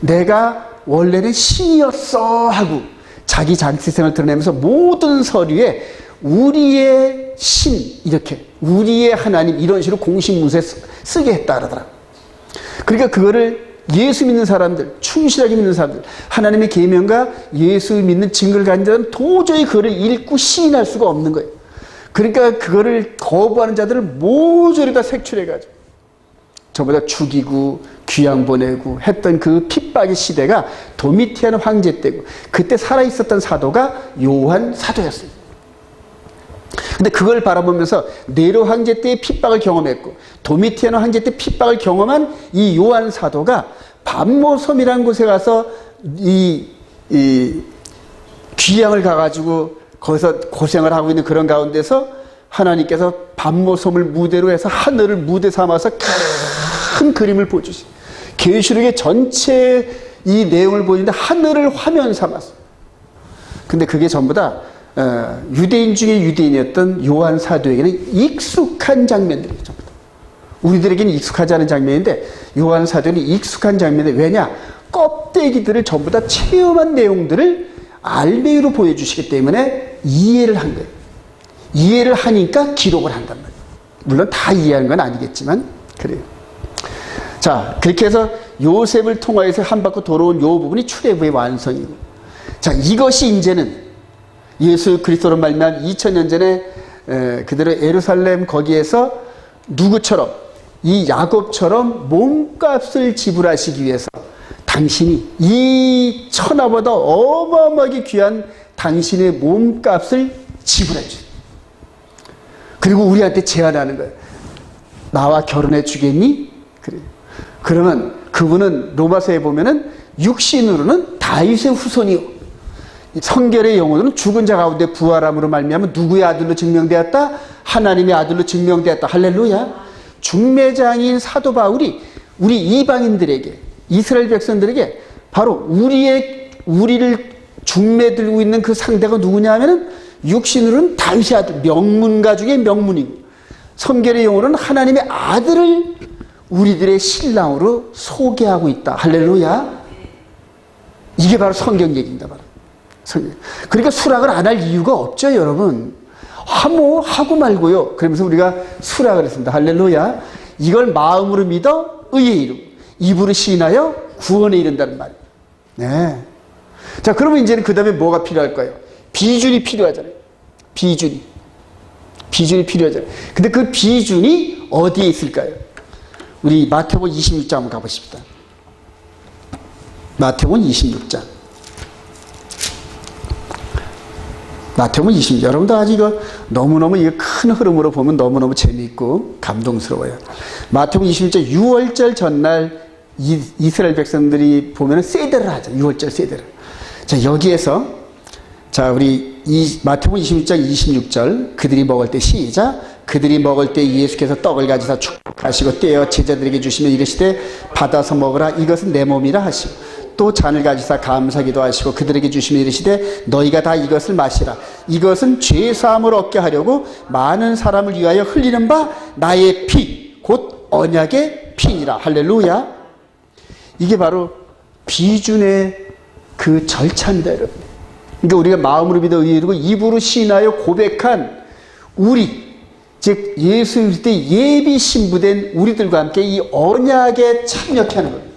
내가 원래는 신이었어 하고 자기 장치생을 드러내면서 모든 서류에 우리의 신, 이렇게 우리의 하나님 이런 식으로 공식문서에 쓰게 했다 그러더라고요. 그러니까 그거를 예수 믿는 사람들, 충실하게 믿는 사람들, 하나님의 계명과 예수 믿는 증거를 가진 자들은 도저히 그거를 읽고 시인할 수가 없는 거예요. 그러니까 그거를 거부하는 자들을 모조리 다 색출해가지고 전부 다 죽이고 귀양 보내고 했던 그 핍박의 시대가 도미티안 황제 때고, 그때 살아있었던 사도가 요한 사도였습니다. 근데 그걸 바라보면서 네로 황제 때의 핍박을 경험했고 도미티안 황제 때 핍박을 경험한 이 요한 사도가 반모섬이라는 곳에 가서 이 귀양을 가가지고 거기서 고생을 하고 있는 그런 가운데서 하나님께서 반모섬을 무대로 해서 하늘을 무대 삼아서 큰 그림을 보여주시고, 계시록의 전체 이 내용을 보여주는데 하늘을 화면 삼았어. 근데 그게 전부 다 유대인 중에 유대인이었던 요한 사도에게는 익숙한 장면들이에요. 전부 다. 우리들에게는 익숙하지 않은 장면인데 요한 사도는 익숙한 장면인데, 왜냐? 껍데기들을 전부 다 체험한 내용들을 알맹이로 보여주시기 때문에 이해를 한 거예요. 이해를 하니까 기록을 한단 말이에요. 물론 다 이해하는 건 아니겠지만 그래요. 자, 그렇게 해서 요셉을 통하여서 한바퀴 돌아온 요 부분이 출애굽의 완성이고, 자, 이것이 이제는 예수 그리스도로 말미암아 2000년 전에 그대로 예루살렘 거기에서 누구처럼, 이 야곱처럼 몸값을 지불하시기 위해서 당신이 이 천하보다 어마어마하게 귀한 당신의 몸값을 지불해 주세요. 그리고 우리한테 제안하는 거예요. 나와 결혼해 주겠니? 그래요. 그러면 그분은 로마서에 보면은 육신으로는 다윗의 후손이요, 성결의 영혼으로는 죽은 자 가운데 부활함으로 말미암아 누구의 아들로 증명되었다? 하나님의 아들로 증명되었다. 할렐루야. 중매장인 사도 바울이 우리 이방인들에게, 이스라엘 백성들에게 바로 우리를 중매 들고 있는 그 상대가 누구냐 하면은 육신으로는 다윗의 아들, 명문가 중에 명문이고, 성결의 영혼으로는 하나님의 아들을 우리들의 신랑으로 소개하고 있다. 할렐루야. 이게 바로 성경 얘기입니다. 바로 성경. 그러니까 수락을 안 할 이유가 없죠, 여러분. 뭐 하고 말고요. 그러면서 우리가 수락을 했습니다. 할렐루야. 이걸 마음으로 믿어 의에 이르고 입으로 시인하여 구원에 이른다는 말이에요. 네. 자, 그러면 이제는 그 다음에 뭐가 필요할까요? 비준이 필요하잖아요. 비준이 필요하잖아요. 근데 그 비준이 어디에 있을까요? 우리 마태복음 26장 한번 가보십시다. 마태복음 26장. 마태복음 26장. 여러분도 아직 이거 너무너무 이거 큰 흐름으로 보면 너무너무 재미있고 감동스러워요. 마태복음 26장 6월절 전날 이스라엘 백성들이 보면 세대를 하죠. 6월절 세대를. 자, 여기에서 자, 우리 마태복음 26장 26절, 그들이 먹을 때 시작. 그들이 먹을 때 예수께서 떡을 가지사 축복하시고 떼어 제자들에게 주시며 이르시되 받아서 먹으라, 이것은 내 몸이라 하시고, 또 잔을 가지사 감사기도 하시고 그들에게 주시며 이르시되 너희가 다 이것을 마시라, 이것은 죄사함을 얻게 하려고 많은 사람을 위하여 흘리는 바 나의 피, 곧 언약의 피니라. 할렐루야. 이게 바로 비준의 그 절차입니다, 여러분. 그러니까 우리가 마음으로 믿어 의에 이르고 입으로 시인하여 고백한 우리, 즉 예수 그리스도의 예비 신부된 우리들과 함께 이 언약에 참여케 하는 겁니다.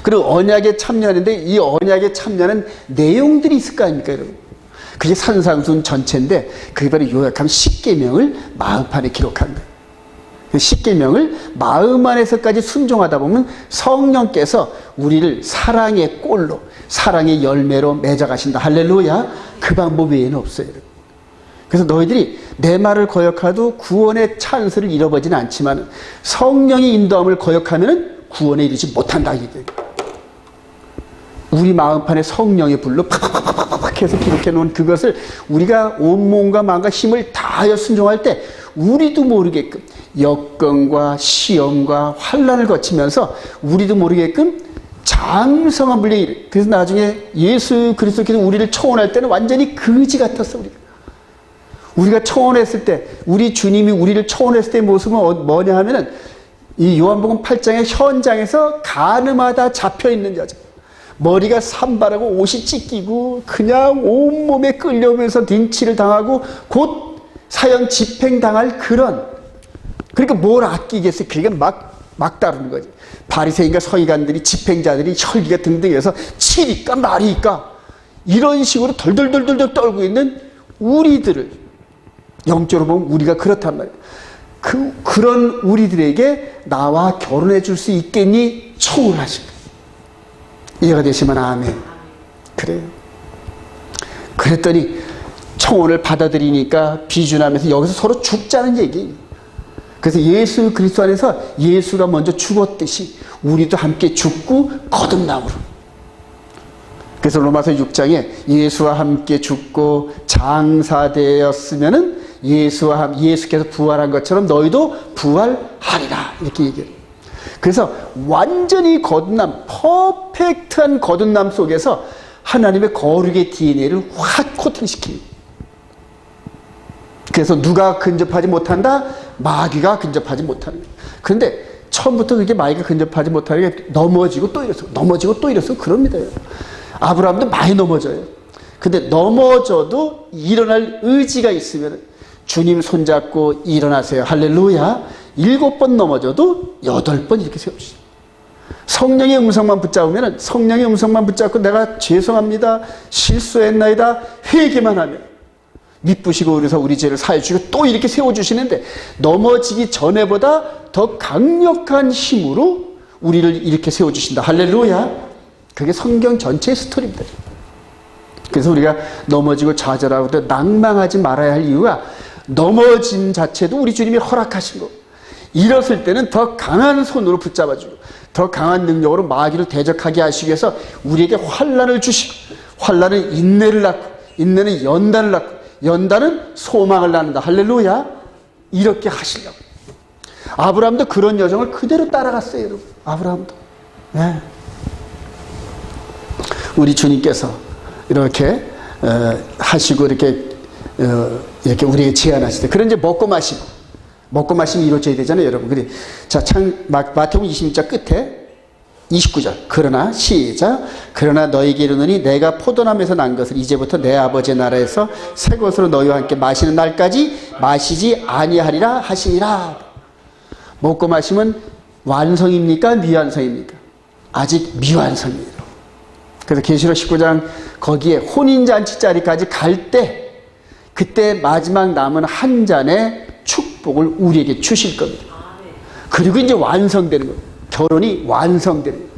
그리고 언약에 참여하는데 이 언약에 참여하는 내용들이 있을 거 아닙니까, 여러분? 그게 산상순 전체인데 그게 바로 요약하면 십계명을 마음판에 기록한 거예요. 십계명을 마음 안에서까지 순종하다 보면 성령께서 우리를 사랑의 꼴로, 사랑의 열매로 맺어가신다. 할렐루야. 그 방법 외에는 없어요. 그래서 너희들이 내 말을 거역하도 구원의 찬스를 잃어버리지는 않지만 성령의 인도함을 거역하면 구원에 이르지 못한다. 우리 마음판에 성령의 불로 팍팍팍 해서 기록해 놓은 그것을 우리가 온몸과 마음과 힘을 다하여 순종할 때 우리도 모르게끔 역경과 시험과 환난을 거치면서 우리도 모르게끔 장성한 분량이 이래. 그래서 나중에 예수 그리스도께서 우리를 초원할 때는 완전히 거지 같았어. 우리가 초원했을 때, 우리 주님이 우리를 초원했을 때의 모습은 뭐냐 하면은 이 요한복음 8장의 현장에서 가늠하다 잡혀있는 여자, 머리가 산발하고 옷이 찢기고 그냥 온몸에 끌려오면서 린치를 당하고 곧 사형 집행당할 그런, 그러니까 뭘 아끼겠어요. 그러니까 막 다루는 거지. 바리새인과 서기관들이, 집행자들이 혈기가 등등해서 치리까 말이까 이런 식으로 덜덜덜덜 떨고 있는 우리들을, 영적으로 보면 우리가 그렇단 말이에요. 그런 우리들에게 나와 결혼해 줄 수 있겠니? 초월하신 거예요. 이해가 되시면 아멘. 그래요. 그랬더니 청혼을 받아들이니까 비준하면서 여기서 서로 죽자는 얘기예요. 그래서 예수 그리스도 안에서 예수가 먼저 죽었듯이 우리도 함께 죽고 거듭남으로. 그래서 로마서 6장에 예수와 함께 죽고 장사되었으면은 예수께서 부활한 것처럼 너희도 부활하리라. 이렇게 얘기해요. 그래서 완전히 거듭남, 퍼펙트한 거듭남 속에서 하나님의 거룩의 DNA를 확 코팅시킵니다. 그래서 누가 근접하지 못한다? 마귀가 근접하지 못하는 거예요. 그런데 처음부터 그게 마귀가 근접하지 못하는 게 넘어지고 또 일어서, 넘어지고 또 일어서 그럽니다. 아브라함도 많이 넘어져요. 근데 넘어져도 일어날 의지가 있으면 주님 손잡고 일어나세요. 할렐루야. 7번 넘어져도 8번 이렇게 세워주세요. 성령의 음성만 붙잡으면, 성령의 음성만 붙잡고 내가 죄송합니다, 실수했나이다 회개만 하면 미쁘시고 그래서 우리 죄를 사해 주시고 또 이렇게 세워주시는데, 넘어지기 전에보다 더 강력한 힘으로 우리를 이렇게 세워주신다. 할렐루야. 그게 성경 전체의 스토리입니다. 그래서 우리가 넘어지고 좌절하고 낭망하지 말아야 할 이유가, 넘어짐 자체도 우리 주님이 허락하신 거. 일었을 때는 더 강한 손으로 붙잡아주고 더 강한 능력으로 마귀를 대적하게 하시기 위해서 우리에게 환난을 주시고, 환난은 인내를 낳고, 인내는 연단을 낳고, 연단은 소망을 낳는다. 할렐루야. 이렇게 하시려고. 아브라함도 그런 여정을 그대로 따라갔어요, 여러분. 아브라함도. 네. 우리 주님께서 이렇게 하시고 이렇게 우리에게 제안하실 때, 그런 이제 먹고 마심이 이루어져야 되잖아요, 여러분. 그래. 자, 마태복음 26장 끝에 29절. 그러나 시작. 그러나 너희에게 이르노니 내가 포도나무에서 난 것을 이제부터 내 아버지의 나라에서 새 것으로 너희와 함께 마시는 날까지 마시지 아니하리라 하시니라. 먹고 마심은 완성입니까? 미완성입니까? 아직 미완성이에요. 그래서 계시록 19장 거기에 혼인잔치 자리까지 갈 때, 그때 마지막 남은 한 잔의 축복을 우리에게 주실 겁니다. 그리고 이제 완성되는 거예요. 결혼이 완성되는 거예요.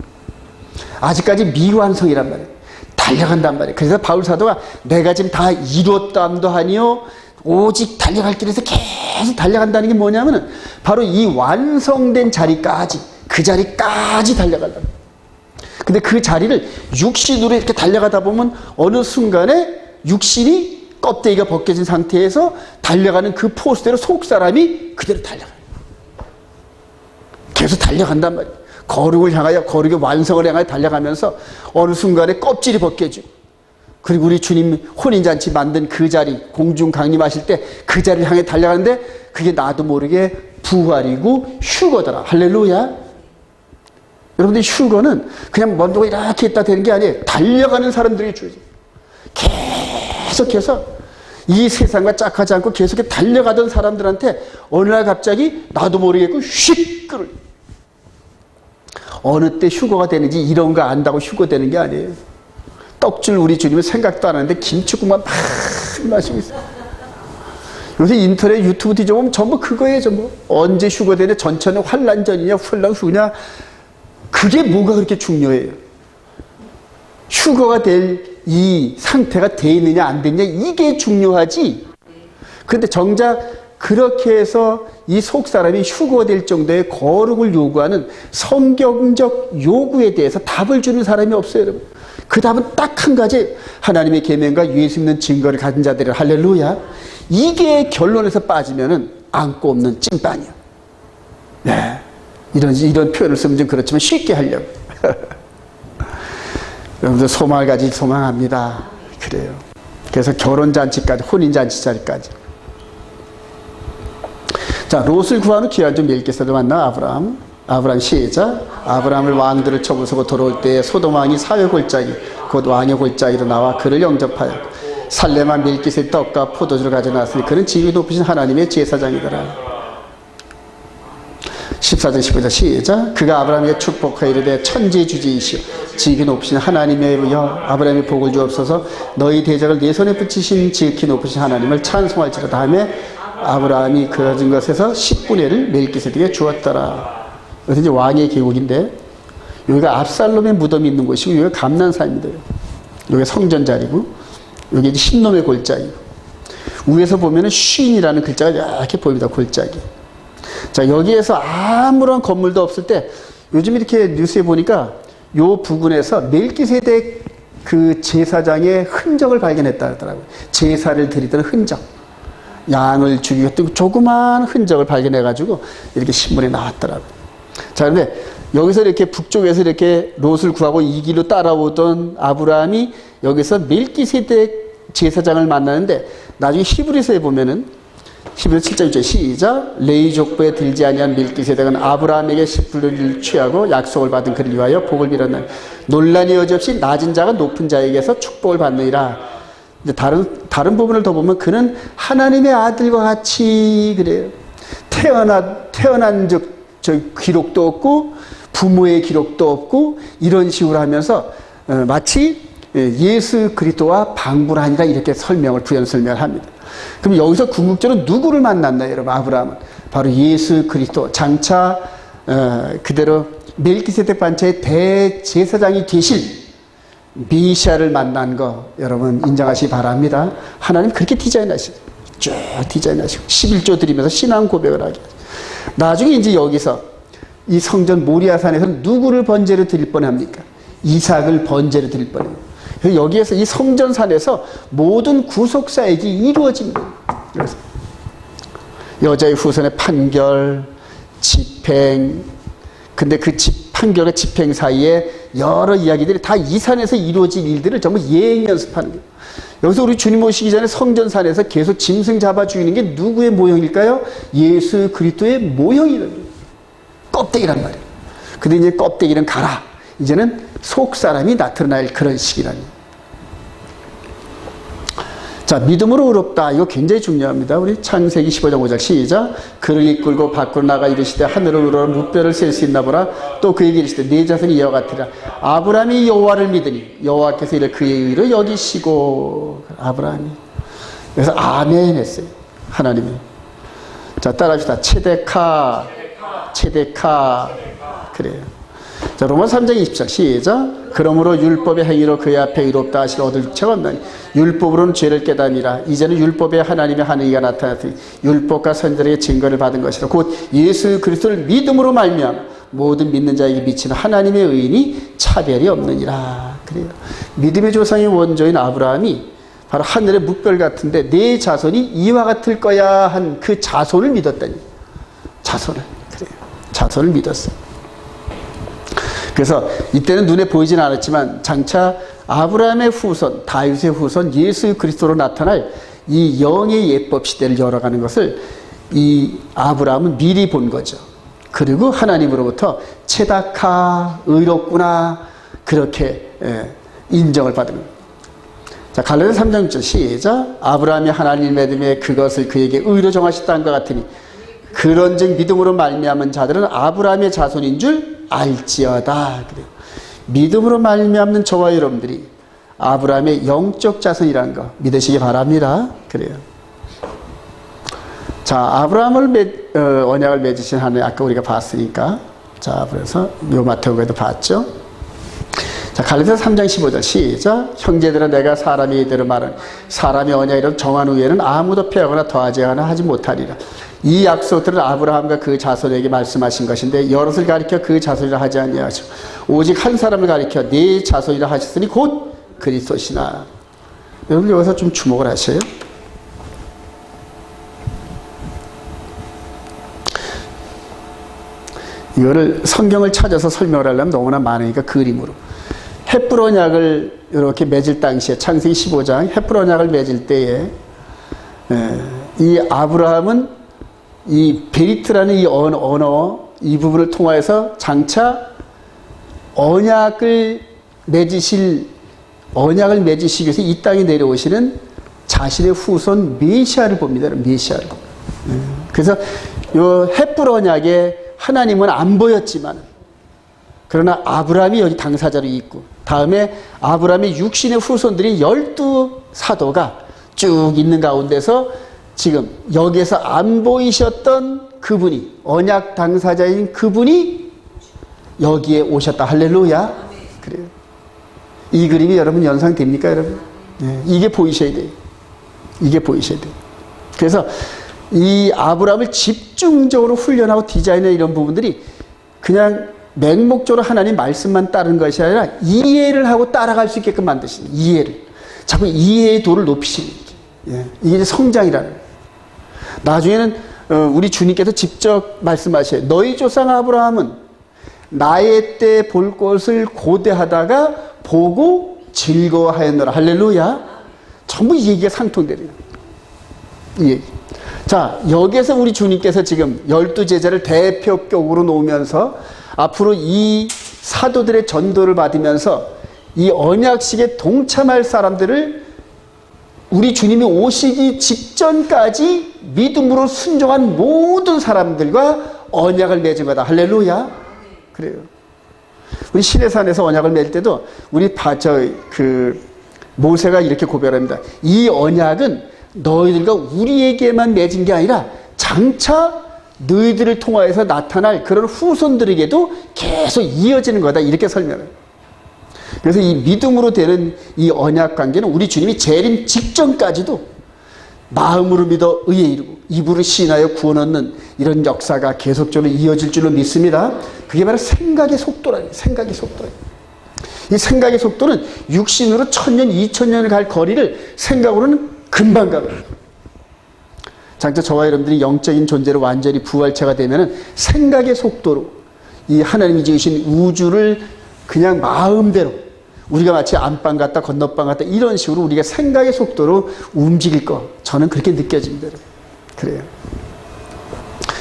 아직까지 미완성이란 말이에요. 달려간단 말이에요. 그래서 바울 사도가 내가 지금 다 이뤘담도 하니요 오직 달려갈 길에서 계속 달려간다는 게 뭐냐면은 바로 이 완성된 자리까지, 그 자리까지 달려간다. 근데 그 자리를 육신으로 이렇게 달려가다 보면 어느 순간에 육신이 껍데기가 벗겨진 상태에서 달려가는 그 포스대로 속사람이 그대로 달려가요. 계속 달려간단 말이에요. 거룩을 향하여, 거룩의 완성을 향하여 달려가면서 어느 순간에 껍질이 벗겨지고, 그리고 우리 주님 혼인잔치 만든 그 자리, 공중 강림하실 때 그 자리를 향해 달려가는데 그게 나도 모르게 부활이고 휴거더라. 할렐루야. 여러분들 휴거는 그냥 먼 데가 이렇게 있다 되는 게 아니에요. 달려가는 사람들이 주어져요. 계속해서 이 세상과 짝하지 않고 계속해서 달려가던 사람들한테 어느 날 갑자기 나도 모르겠고 휙 끌을. 어느 때 휴거가 되는지 이런 거 안다고 휴거되는 게 아니에요. 떡줄 우리 주님은 생각도 안 하는데 김치국만 막 마시고 있어요. 요새 인터넷 유튜브 뒤져보면 전부 그거예요. 전부. 언제 휴거되냐, 전천후 환란전이냐, 훈란후냐. 그게 뭐가 그렇게 중요해요. 휴거가 될 이 상태가 돼 있느냐 안 됐느냐 이게 중요하지. 그런데 정작 그렇게 해서 이 속사람이 휴거될 정도의 거룩을 요구하는 성경적 요구에 대해서 답을 주는 사람이 없어요. 여러분. 그 답은 딱 한 가지. 하나님의 계명과 예수 믿는 증거를 가진 자들을 할렐루야. 이게 결론에서 빠지면은 안고 없는 찐빵이야. 네. 이런 표현을 쓰면 좀 그렇지만 쉽게 하려고. 여러분들 소망을 가질 소망합니다. 그래요. 그래서 결혼잔치까지, 혼인잔치 자리까지. 자, 롯을 구하는 귀한 종 멜기세덱을 만나 아브라함 시작. 아브라함을 왕들을 쳐부수고 돌아올 때에 소돔 왕이 사회 골짜기 곧 왕의 골짜기로 나와 그를 영접하여 살렘한 멜기세덱 떡과 포도주를 가져나왔으니 그는 지위 높으신 하나님의 제사장이더라. 14절 15절 시작. 그가 아브라함에게 축복하여 이르되 천지주지이시오 지극히 높으신 하나님의 아브라함의 복을 주옵소서. 너희 대적을 내 손에 붙이신 지극히 높으신 하나님을 찬송할지라. 다음에 아브라함이 그 가진 것에서 10분의 1을 멜기세덱에게 주었더라. 이것은 이제 왕의 계곡인데 여기가 압살롬의 무덤이 있는 곳이고 여기가 감난산입니다. 여기가 성전 자리고 여기 이제 흰놈의 골짜기. 위에서 보면은 쉰이라는 글자가 이렇게 보입니다. 골짜기. 자, 여기에서 아무런 건물도 없을 때 요즘 이렇게 뉴스에 보니까 요 부근에서 멜기세덱 그 제사장의 흔적을 발견했다 하더라고요. 제사를 드리던 흔적. 양을 죽이고 조그만 흔적을 발견해가지고 이렇게 신문에 나왔더라고요. 자, 그런데 여기서 이렇게 북쪽에서 이렇게 롯을 구하고 이 길로 따라오던 아브라함이 여기서 멜기세덱 제사장을 만나는데 나중에 히브리서에 보면은 히브리서 7장 6절 시작. 레위 족보에 들지 아니한 멜기세덱은 아브라함에게 10분의 1을 취하고 약속을 받은 그를 위하여 복을 빌었나니 논란이 여지없이 낮은 자가 높은 자에게서 축복을 받느니라. 근데 다른 부분을 더 보면 그는 하나님의 아들과 같이 그래요. 태어난 저 기록도 없고 부모의 기록도 없고 이런 식으로 하면서 마치 예수 그리스도와 방불하니라 이렇게 부연 설명을 합니다. 그럼 여기서 궁극적으로 누구를 만났나요, 여러분? 아브라함은 바로 예수 그리스도. 장차 그대로 멜기세덱 반차의 대제사장이 되실 메시아를 만난 거 여러분 인정하시기 바랍니다. 하나님 그렇게 디자인하시고 쭉 디자인하시고 11조 드리면서 신앙 고백을 하게. 나중에 이제 여기서 이 성전 모리아산에서는 누구를 번제로 드릴 뻔합니까? 이삭을 번제로 드릴 뻔해요. 여기에서 이 성전산에서 모든 구속사역이 이루어집니다. 그래서 여자의 후손의 판결, 집행, 근데 그 판결과 집행 사이에 여러 이야기들이 다 이 산에서 이루어질 일들을 전부 예행 연습하는 거예요. 여기서 우리 주님 오시기 전에 성전산에서 계속 짐승 잡아 죽이는 게 누구의 모형일까요? 예수 그리스도의 모형이라는 거예요. 껍데기란 말이에요. 근데 이제 껍데기는 가라. 이제는 속 사람이 나타날 그런 시기라니. 자, 믿음으로 의롭다. 이거 굉장히 중요합니다. 우리 창세기 15장 5절 시작. 그를 이끌고 밖으로 나가 이르시되 하늘을 우러러 무뼈를 셀 수 있나 보라. 또 그에게 이르시되 네 자손이 이와 같으리라. 아브라함이 여호와를 믿으니 여호와께서 이를 그의 의로 여기시고. 아브라함이. 그래서 아멘 했어요. 하나님이. 자, 따라합시다. 체데카. 그래요. 자, 로마서 3장 24절 시작. 그러므로 율법의 행위로 그의 앞에 의롭다 하시러 얻을 죄가 없나니 율법으로는 죄를 깨닫니라. 이제는 율법에 하나님의 한 의가 나타났으니 율법과 선지자의 증거를 받은 것이라. 곧 예수 그리스도를 믿음으로 말미암아 모든 믿는 자에게 미치는 하나님의 의인이 차별이 없느니라. 그래요. 믿음의 조상의 원조인 아브라함이 바로 하늘의 묵별 같은데 내 자손이 이와 같을 거야 한 그 자손을 믿었다니. 자손을. 그래요. 자손을 믿었어요. 그래서 이때는 눈에 보이진 않았지만 장차 아브라함의 후손, 다윗의 후손 예수 그리스도로 나타날 이 영의 예법 시대를 열어가는 것을 이 아브라함은 미리 본 거죠. 그리고 하나님으로부터 체다카, 의롭구나 그렇게 인정을 받은 겁니다. 자, 갈라디아서 3장 6절 시작. 아브라함이 하나님 믿음에 그것을 그에게 의로 정하셨다는 것 같으니 그런즉 믿음으로 말미암은 자들은 아브라함의 자손인 줄 알지어다. 그래요. 믿음으로 말미암는 저와 여러분들이 아브라함의 영적 자손이라는 거 믿으시기 바랍니다. 그래요. 자, 아브라함을 언약을 맺으신 하나님 아까 우리가 봤으니까, 자, 그래서 요 마태복음에도 봤죠. 자, 갈라디아서 3장 15절 시작. 형제들아 내가 사람이 이대로 말은 사람의 언약이라도 정한 후에는 아무도 패하거나 더하지거나 하지 못하리라. 이 약속들은 아브라함과 그 자손에게 말씀하신 것인데 여럿을 가리켜 그 자손이라 하지 아니하시고 오직 한 사람을 가리켜 네 자손이라 하셨으니 곧 그리스도시나. 여러분 여기서 좀 주목을 하세요. 이거를 성경을 찾아서 설명을 하려면 너무나 많으니까 그림으로. 헷불 언약을 이렇게 맺을 당시에 창세기 15장 헷불 언약을 맺을 때에 이 아브라함은 이 베리트라는 이 언어 이 부분을 통해서 장차 언약을 맺으시기 위해서 이 땅에 내려오시는 자신의 후손 메시아를 봅니다. 메시아를. 그래서 요 헷불 언약에 하나님은 안 보였지만 그러나 아브라함이 여기 당사자로 있고 다음에 아브라함의 육신의 후손들이 12사도가 쭉 있는 가운데서 지금 여기에서 안 보이셨던 그분이 언약 당사자인 그분이 여기에 오셨다. 할렐루야. 그래요. 이 그림이 여러분 연상됩니까 여러분? 네, 이게 보이셔야 돼요. 이게 보이셔야 돼요. 그래서 이 아브라함을 집중적으로 훈련하고 디자인해 이런 부분들이 그냥 맹목적으로 하나님 말씀만 따르는 것이 아니라 이해를 하고 따라갈 수 있게끔 만드시는 이해를. 자꾸 이해의 도를 높이시는 게. 이게 성장이라는 거예요. 나중에는 우리 주님께서 직접 말씀하셔요. 너희 조상 아브라함은 나의 때 볼 것을 고대하다가 보고 즐거워하였노라. 할렐루야. 전부 이 얘기가 상통되는 이 얘기. 자, 여기에서 우리 주님께서 지금 12제자를 대표격으로 놓으면서 앞으로 이 사도들의 전도를 받으면서 이 언약식에 동참할 사람들을 우리 주님이 오시기 직전까지 믿음으로 순종한 모든 사람들과 언약을 맺은 거다. 할렐루야. 그래요. 우리 시내산에서 언약을 맺을 때도 우리 모세가 이렇게 고백합니다. 이 언약은 너희들과 우리에게만 맺은 게 아니라 장차 너희들을 통하여서 나타날 그런 후손들에게도 계속 이어지는 거다. 이렇게 설명해요. 그래서 이 믿음으로 되는 이 언약 관계는 우리 주님이 재림 직전까지도 마음으로 믿어 의에 이르고 입으로 시인하여 구원 얻는 이런 역사가 계속적으로 이어질 줄로 믿습니다. 그게 바로 생각의 속도라는 거예요. 생각의 속도. 이 생각의 속도는 육신으로 1000년, 2000년을 갈 거리를 생각으로는 금방 가요. 장차 저와 여러분들이 영적인 존재로 완전히 부활체가 되면은 생각의 속도로 이 하나님이 지으신 우주를 그냥 마음대로 우리가 마치 안방 갔다 건너방 갔다 이런 식으로 우리가 생각의 속도로 움직일 거 저는 그렇게 느껴집니다. 그래요.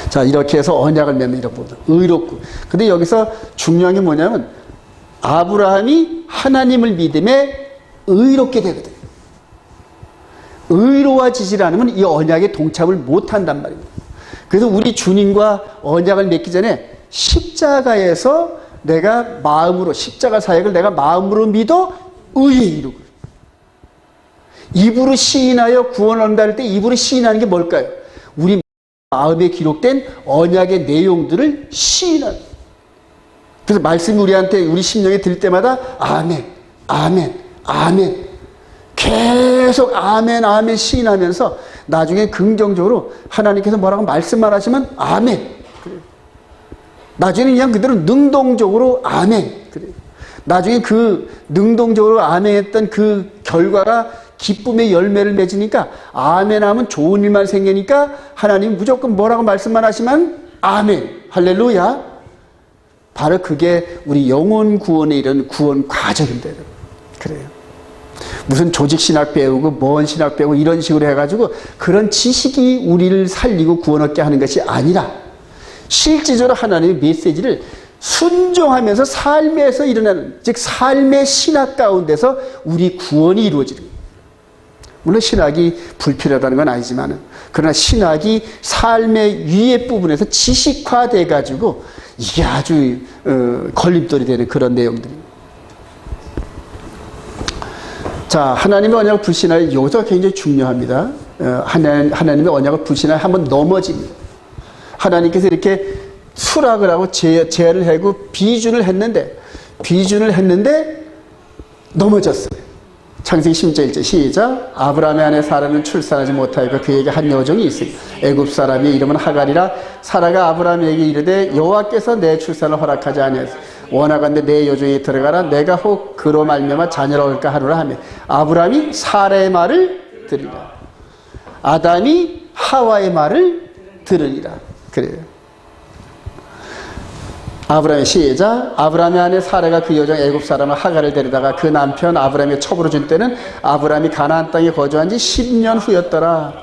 자, 이렇게 해서 언약을 맺는 이런 부분 의롭고. 근데 여기서 중요한 게 뭐냐면 아브라함이 하나님을 믿음에 의롭게 되거든요. 의로워지지 않으면 이 언약에 동참을 못한단 말입니다. 그래서 우리 주님과 언약을 맺기 전에 십자가에서 내가 마음으로 십자가 사역을 내가 마음으로 믿어 의에 이루고 입으로 시인하여 구원을 얻는다 할 때 입으로 시인하는 게 뭘까요? 우리 마음에 기록된 언약의 내용들을 시인하는. 그래서 말씀이 우리한테 우리 심령에 들 때마다 아멘, 아멘, 아멘 계속 아멘, 아멘 시인하면서 나중에 긍정적으로 하나님께서 뭐라고 말씀만 하시면 아멘. 나중에는 그냥 그대로 능동적으로 아멘. 그래요. 나중에 그 능동적으로 아멘 했던 그 결과가 기쁨의 열매를 맺으니까 아멘 하면 좋은 일만 생기니까 하나님 무조건 뭐라고 말씀만 하시면 아멘. 할렐루야. 바로 그게 우리 영혼 구원에 이런 구원 과정인데. 그래요. 무슨 조직 신학 배우고 뭔 신학 배우고 이런 식으로 해가지고 그런 지식이 우리를 살리고 구원 얻게 하는 것이 아니라 실질적으로 하나님의 메시지를 순종하면서 삶에서 일어나는 즉 삶의 신학 가운데서 우리 구원이 이루어지는 거예요. 물론 신학이 불필요하다는 건 아니지만, 그러나 신학이 삶의 위의 부분에서 지식화돼 가지고 이게 아주 걸림돌이 되는 그런 내용들입니다. 자, 하나님의 언약을 불신할 요소가 굉장히 중요합니다. 하나님의 언약을 불신할 한번 넘어집니다. 하나님께서 이렇게 수락을 하고 제한을 하고 비준을 했는데 넘어졌어요. 창세기 16장 1절 시작. 아브라함의 아내 사라는 출산하지 못하였고 그에게 한 여종이 있으니 애굽 사람의 이름은 하갈이라. 사라가 아브라함에게 이르되 여호와께서 내 출산을 허락하지 아니하소서. 원하건대 내 여종이 들어가라. 내가 혹 그로 말미암아 자녀를 얻을까 하노라 하며 아브라함이 사라의 말을 들으리라. 아담이 하와의 말을 들으리라. 그래요. 아브라함의 시작. 아브라함의 아내 사라가 그 여종 애굽 사람을 하갈을 데려다가 그 남편 아브라함의 첩으로 준 때는 아브라함이 가나안 땅에 거주한 지 10년 후였더라.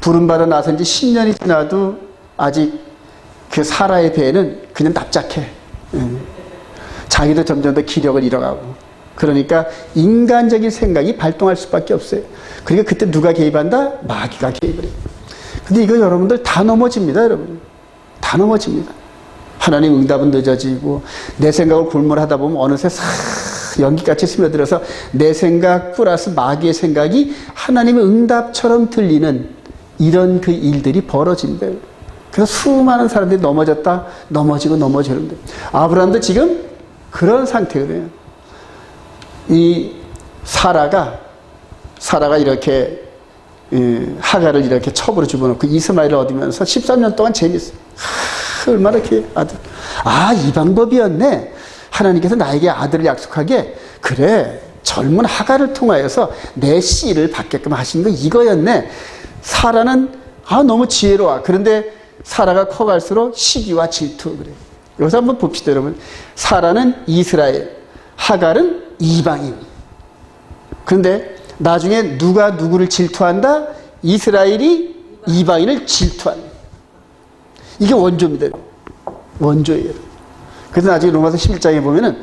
부름받아 나선 지 10년이 지나도 아직 그 사라의 배에는 그냥 납작해. 자기도 점점 더 기력을 잃어가고. 그러니까 인간적인 생각이 발동할 수밖에 없어요. 그러니까 그때 누가 개입한다? 마귀가 개입을 해요. 근데 이거 여러분들 다 넘어집니다. 여러분 다 넘어집니다. 하나님 응답은 늦어지고 내 생각을 골몰하다 보면 어느새 싹 연기같이 스며들어서 내 생각 플러스 마귀의 생각이 하나님의 응답처럼 들리는 이런 그 일들이 벌어진다. 그래서 수많은 사람들이 넘어지고 넘어지는데 아브라함도 지금 그런 상태거든요. 이 사라가 이렇게 하갈을 이렇게 첩으로 집어넣고 이스마엘을 얻으면서 13년 동안 재밌어요. 얼마나 아들. 이 방법이었네. 하나님께서 나에게 아들을 약속하게, 그래, 젊은 하갈을 통하여서 내 씨를 받게끔 하신 거 이거였네. 사라는 너무 지혜로워. 그런데 사라가 커갈수록 시기와 질투. 그래. 여기서 한번 봅시다, 여러분. 사라는 이스라엘, 하갈은 이방인. 그런데 나중에 누가 누구를 질투한다? 이스라엘이 이방인을 질투한다. 이게 원조입니다. 원조예요. 그래서 나중에 로마서 11장에 보면은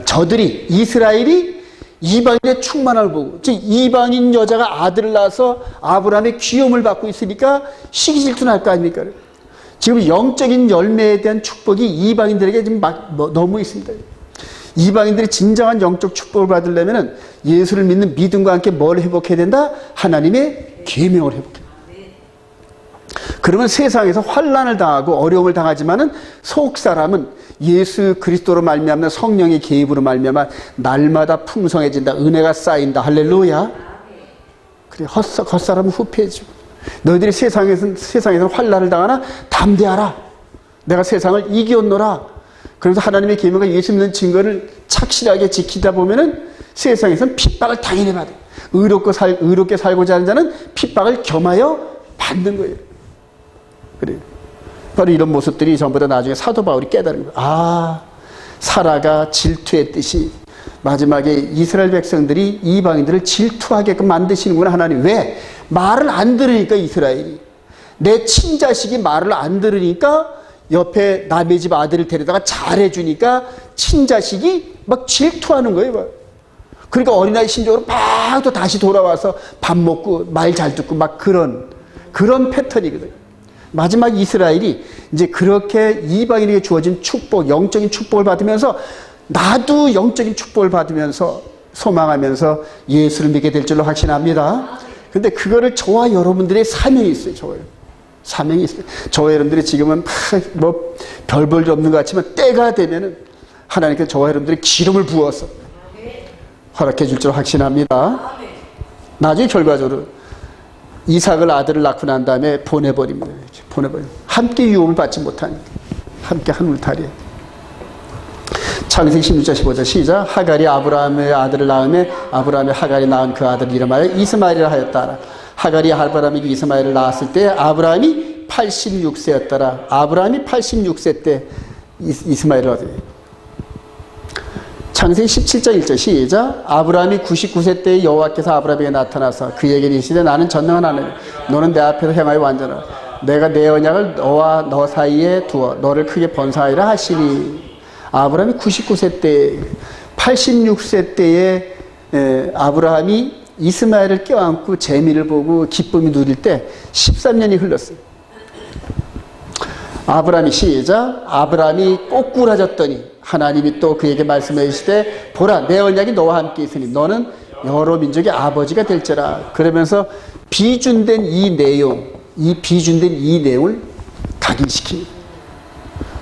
저들이 이스라엘이 이방인의 충만함을 보고, 즉 이방인 여자가 아들을 낳아서 아브라함의 귀염을 받고 있으니까 시기질투 날 거 아닙니까? 지금 영적인 열매에 대한 축복이 이방인들에게 지금 너무 있습니다. 이방인들이 진정한 영적 축복을 받으려면은 예수를 믿는 믿음과 함께 뭘 회복해야 된다? 하나님의 계명을 회복해야 된다. 그러면 세상에서 환난을 당하고 어려움을 당하지만은 속 사람은 예수 그리스도로 말미암는 성령의 개입으로 말미암아 날마다 풍성해진다. 은혜가 쌓인다. 할렐루야. 그래, 헛사람은 후패해지고. 너희들이 세상에서 환난을 당하나 담대하라. 내가 세상을 이겼노라. 그래서 하나님의 계명과 예수 믿는 증거를 착실하게 지키다 보면은 세상에서는 핍박을 당연히 받아. 의롭게 살고자 하는 자는 핍박을 겸하여 받는 거예요. 그래요. 바로 이런 모습들이 전부 다 나중에 사도 바울이 깨달은 거예요. 사라가 질투했듯이 마지막에 이스라엘 백성들이 이방인들을 질투하게끔 만드시는구나, 하나님. 왜? 말을 안 들으니까 이스라엘이. 내 친자식이 말을 안 들으니까 옆에 남의 집 아들을 데려다가 잘해주니까 친자식이 막 질투하는 거예요. 막. 그러니까 어린아이 심적으로 막 또 다시 돌아와서 밥 먹고 말 잘 듣고 막 그런 패턴이거든요. 마지막 이스라엘이 이제 그렇게 이방인에게 주어진 축복, 영적인 축복을 받으면서 나도 영적인 축복을 받으면서 소망하면서 예수를 믿게 될 줄로 확신합니다. 근데 그거를 저와 여러분들의 사명이 있어요. 사명이 있어요. 저와 여러분들이 지금은 별 볼 일 없는 것 같지만 때가 되면은 하나님께서 저와 여러분들이 기름을 부어서 허락해 줄 줄 확신합니다. 나중에 결과적으로 이삭을 아들을 낳고 난 다음에 보내버립니다. 함께 유업을 받지 못하니까. 함께 한 울타리에. 창세기 16장 15절 시작. 하갈이 아브라함의 아들을 낳음에 아브라함의 하갈이 낳은 그 아들 이름하여 이스마엘이라 하였다. 하갈이 아브라함에게 이스마엘을 낳았을 때 아브라함이 86세였더라. 아브라함이 86세 때 이스마엘을 얻어요. 창세기 17장 1절 시작. 아브라함이 99세 때 여호와께서 아브라함에게 나타나서 그에게 이르시되 나는 전능한 하나님, 너는 내 앞에서 행하여 완전하라. 내가 내 언약을 너와 너 사이에 두어 너를 크게 번성하리라 하시니. 아브라함이 99세 때, 86세 때에 아브라함이 이스마엘을 껴안고 재미를 보고 기쁨이 누릴 때 13년이 흘렀어요. 아브라함이 시작. 아브라함이 꼬꾸라졌더니 하나님이 또 그에게 말씀해 주시되 보라 내 언약이 너와 함께 있으니 너는 여러 민족의 아버지가 될지라. 그러면서 비준된 이 내용을 각인시킵니다.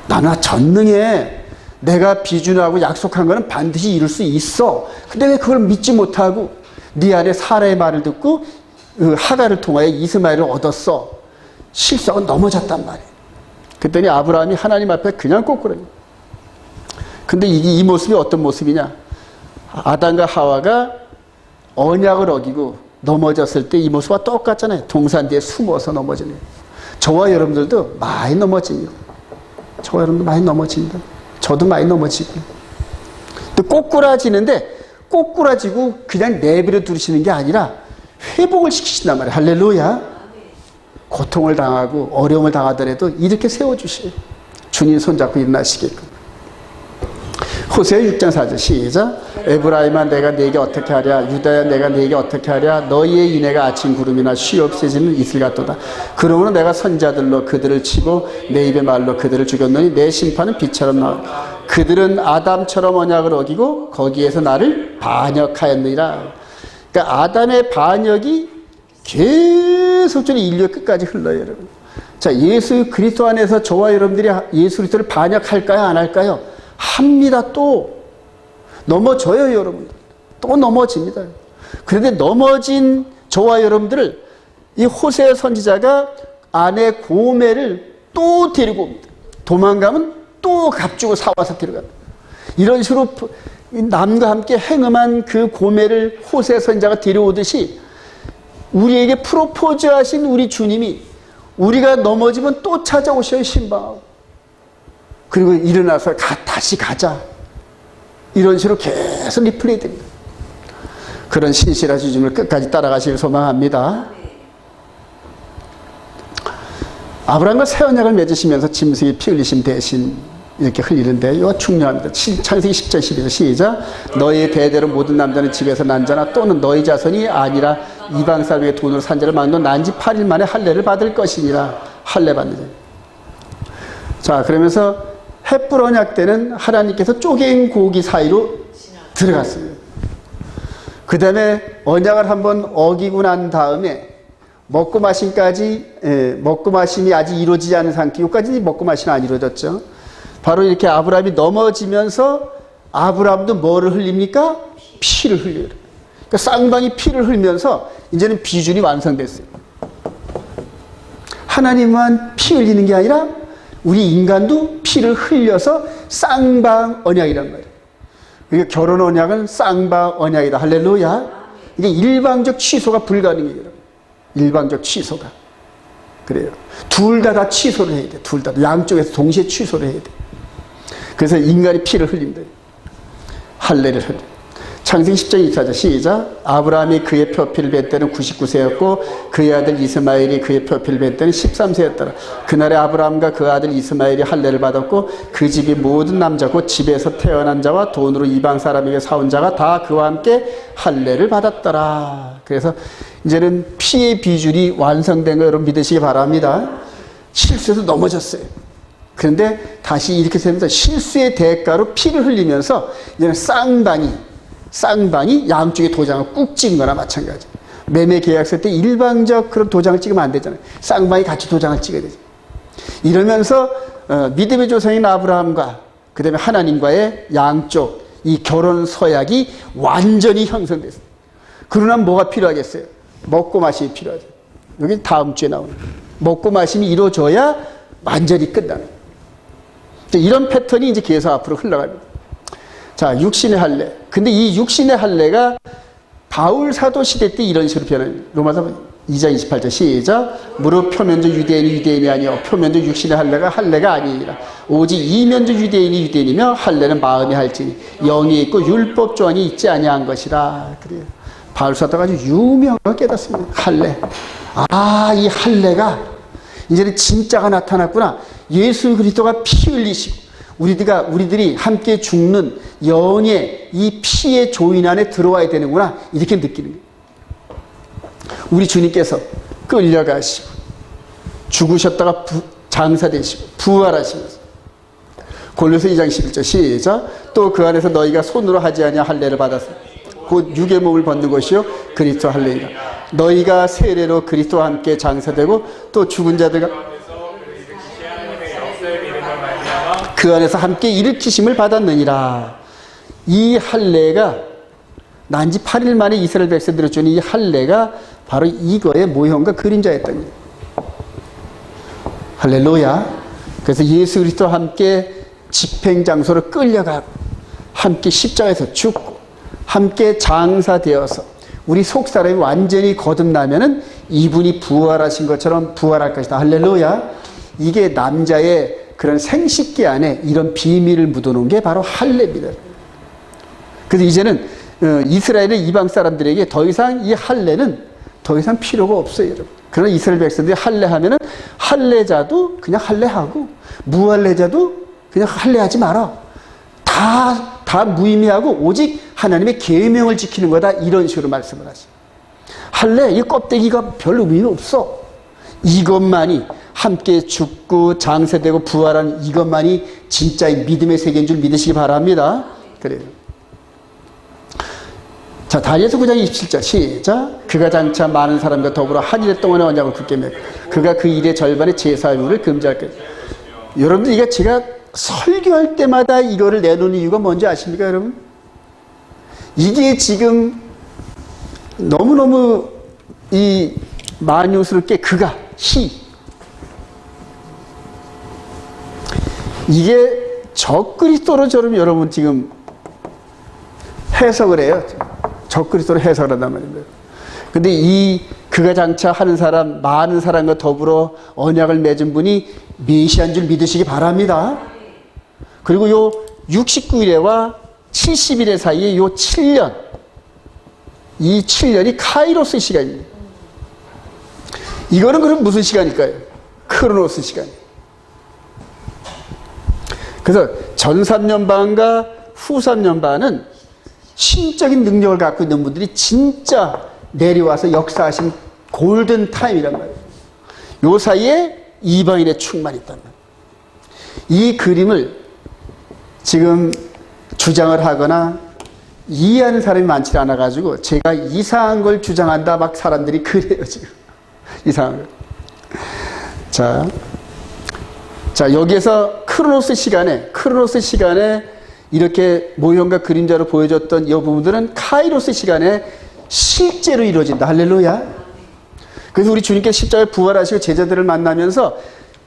나나 전능해. 내가 비준하고 약속한 거는 반드시 이룰 수 있어. 근데 왜 그걸 믿지 못하고 네 안에 사라의 말을 듣고 하갈을 통하여 이스마엘을 얻었어. 실수하고 넘어졌단 말이에요. 그랬더니 아브라함이 하나님 앞에 그냥 꼬꾸라요. 근데 이 모습이 어떤 모습이냐? 아담과 하와가 언약을 어기고 넘어졌을 때 이 모습과 똑같잖아요. 동산 뒤에 숨어서 넘어지네요. 저와 여러분들도 많이 넘어집니다. 저와 여러분도 많이 넘어집니다. 저도 많이 넘어지고. 또 꼬꾸라지는데 꼬꾸라지고 그냥 내버려 두시는 게 아니라 회복을 시키신단 말이에요. 할렐루야. 고통을 당하고 어려움을 당하더라도 이렇게 세워주시고 주님 손잡고 일어나시게끔. 호세아 6장 4절 시작. 에브라임아 내가 네게 어떻게 하랴 유다야 내가 네게 어떻게 하랴 너희의 인애가 아침 구름이나 쉬 없어지는 이슬 같도다. 그러므로 내가 선자들로 그들을 치고 내 입의 말로 그들을 죽였노니 내 심판은 비처럼 나오니 그들은 아담처럼 언약을 어기고 거기에서 나를 반역하였느니라. 그러니까 아담의 반역이 계속적으로 인류의 끝까지 흘러요, 여러분. 자, 예수 그리스도 안에서 저와 여러분들이 예수 그리스도를 반역할까요, 안 할까요? 합니다. 또 넘어져요, 여러분. 또 넘어집니다. 그런데 넘어진 저와 여러분들을 이 호세아 선지자가 아내 고멜을 또 데리고 옵니다. 도망가면 또 값주고 사와서 데려갑니다. 이런 식으로 남과 함께 행음한 그 고멜을 호세아 선지자가 데려오듯이 우리에게 프로포즈하신 우리 주님이 우리가 넘어지면 또 찾아오셔요, 신방하고. 그리고 일어나서 다시 가자. 이런 식으로 계속 리플레이 됩니다. 그런 신실하신 주님을 끝까지 따라가시길 소망합니다. 아브라함과 새 언약을 맺으시면서 짐승이 피 흘리심 대신 이렇게 흘리는데 이거 중요합니다. 창세기 10장 12절 시작. 너희 대대로 모든 남자는 집에서 난 자나 또는 너희 자손이 아니라 이방 사람에게 돈으로 산 자를 막는 난지 8일 만에 할례를 받을 것이니라. 할례 받는 자. 자, 그러면서 햇불 언약 때는 하나님께서 쪼갠 고기 사이로 들어갔습니다. 그 다음에 언약을 한번 어기고 난 다음에 먹고 마심이 아직 이루어지지 않은 상태, 여기까지 먹고 마심이 안 이루어졌죠. 바로 이렇게 아브라함이 넘어지면서 아브라함도 뭐를 흘립니까? 피를 흘려요. 그러니까 쌍방이 피를 흘면서 이제는 비준이 완성됐어요. 하나님만 피 흘리는 게 아니라 우리 인간도 피를 흘려서 쌍방 언약이란 말이에요. 그러니까 결혼 언약은 쌍방 언약이다. 할렐루야. 이게 일방적 취소가 불가능해요. 일방적 취소가. 그래요. 둘 다 취소를 해야 돼. 둘 다. 양쪽에서 동시에 취소를 해야 돼. 그래서 인간이 피를 흘린다. 할례를 흘려. 창세기 10장 24절 시작. 아브라함이 그의 표피를 뵐 때는 99세였고 그의 아들 이스마엘이 그의 표피를 뵐 때는 13세였더라. 그날에 아브라함과 그 아들 이스마엘이 할례를 받았고 그 집이 모든 남자 곧 집에서 태어난 자와 돈으로 이방 사람에게 사온 자가 다 그와 함께 할례를 받았더라. 그래서 이제는 피의 비준이 완성된 거 여러분 믿으시기 바랍니다. 실수해서 넘어졌어요. 그런데 다시 이렇게 되면서 실수의 대가로 피를 흘리면서 이제는 쌍방이 양쪽에 도장을 꾹 찍은 거나 마찬가지. 매매 계약서 때 일방적 그런 도장을 찍으면 안 되잖아요. 쌍방이 같이 도장을 찍어야 되죠. 이러면서 믿음의 조상인 아브라함과 그 다음에 하나님과의 양쪽 이 결혼 서약이 완전히 형성됐어요. 그러나 뭐가 필요하겠어요? 먹고 마심이 필요하죠. 여기 다음 주에 나오는 먹고 마심이 이루어져야 완전히 끝나는. 이런 패턴이 이제 계속 앞으로 흘러갑니다. 자, 육신의 할례. 근데 이 육신의 할례가 바울 사도 시대 때 이런 식으로 변합니다. 로마서 2장 28절 시작. 무릇 표면적 유대인이 아니요 표면적 육신의 할례가 아니니라. 오직 이면적 유대인이며 할례는 마음이 할지니 영이 있고 율법 조항이 있지 아니한 것이라. 그래요. 바울 사도가 아주 유명하게 깨닫습니다. 할례. 아, 이 할례가 이제는 진짜가 나타났구나. 예수 그리스도가 피 흘리시고 우리들이 함께 죽는 영의 이 피의 조인 안에 들어와야 되는구나. 이렇게 느끼는 거예요. 우리 주님께서 끌려가시고 죽으셨다가 장사되시고 부활하시면서 골로새 2장 11절 시작. 또 그 안에서 너희가 손으로 하지 아니하 할례를 받아서 곧 육의 몸을 벗는 것이요 그리스도 할례이라. 너희가 세례로 그리스도와 함께 장사되고 또 죽은 자들과 그 안에서 함께 일으키심을 받았느니라. 이 할례가 난지 8일 만에 이스라엘 백성들을 주는 이 할례가 바로 이거의 모형과 그림자였던 거예요. 할렐루야. 그래서 예수 그리스도와 함께 집행장소로 끌려가고 함께 십자가에서 죽고 함께 장사되어서 우리 속사람이 완전히 거듭나면은 이분이 부활하신 것처럼 부활할 것이다. 할렐루야. 이게 남자의 그런 생식기 안에 이런 비밀을 묻어놓은 게 바로 할례입니다. 그래서 이제는 이스라엘의 이방 사람들에게 더 이상 이 할례는 더 이상 필요가 없어요, 여러분. 그러나 이스라엘 백성들이 할례하면은 할례자도 그냥 할례하고 무할례자도 그냥 할례하지 마라. 다 무의미하고 오직 하나님의 계명을 지키는 거다. 이런 식으로 말씀을 하시죠. 할례 이 껍데기가 별 의미는 없어. 이것만이 함께 죽고 장세되고 부활한 이것만이 진짜의 믿음의 세계인 줄 믿으시기 바랍니다. 그래요. 자, 다니엘서 9장 27절 시작. 그가 장차 많은 사람과 더불어 한 일 동안의 언약을 굳게 맺고 그가 그 일의 절반의 제사유를 금지할 것이다. 여러분들 이게 제가 설교할 때마다 이거를 내놓는 이유가 뭔지 아십니까, 여러분? 이게 지금 너무너무 이 만유스럽게 그가 이게 적그리스도로 저는 여러분 지금 해석을 해요. 적그리스도로 해석을 한단 말입니다. 근데 이 그가 장차 하는 사람, 많은 사람과 더불어 언약을 맺은 분이 메시아인 줄 믿으시기 바랍니다. 그리고 요 69일에와 70일의 사이에 요 7년, 이 7년이 카이로스 시간입니다. 이거는 그럼 무슨 시간일까요? 크로노스 시간. 그래서 전 3년 반과 후 3년 반은 신적인 능력을 갖고 있는 분들이 진짜 내려와서 역사하신 골든 타임이란 말이에요. 요 사이에 이방인의 충만이 있단 말이에요. 이 그림을 지금 주장을 하거나 이해하는 사람이 많지 않아가지고 제가 이상한 걸 주장한다 막 사람들이 그래요, 지금. 이상한 걸. 자, 여기에서 크로노스 시간에 이렇게 모형과 그림자로 보여줬던 이 부분들은 카이로스 시간에 실제로 이루어진다. 할렐루야. 그래서 우리 주님께서 십자가에 부활하시고 제자들을 만나면서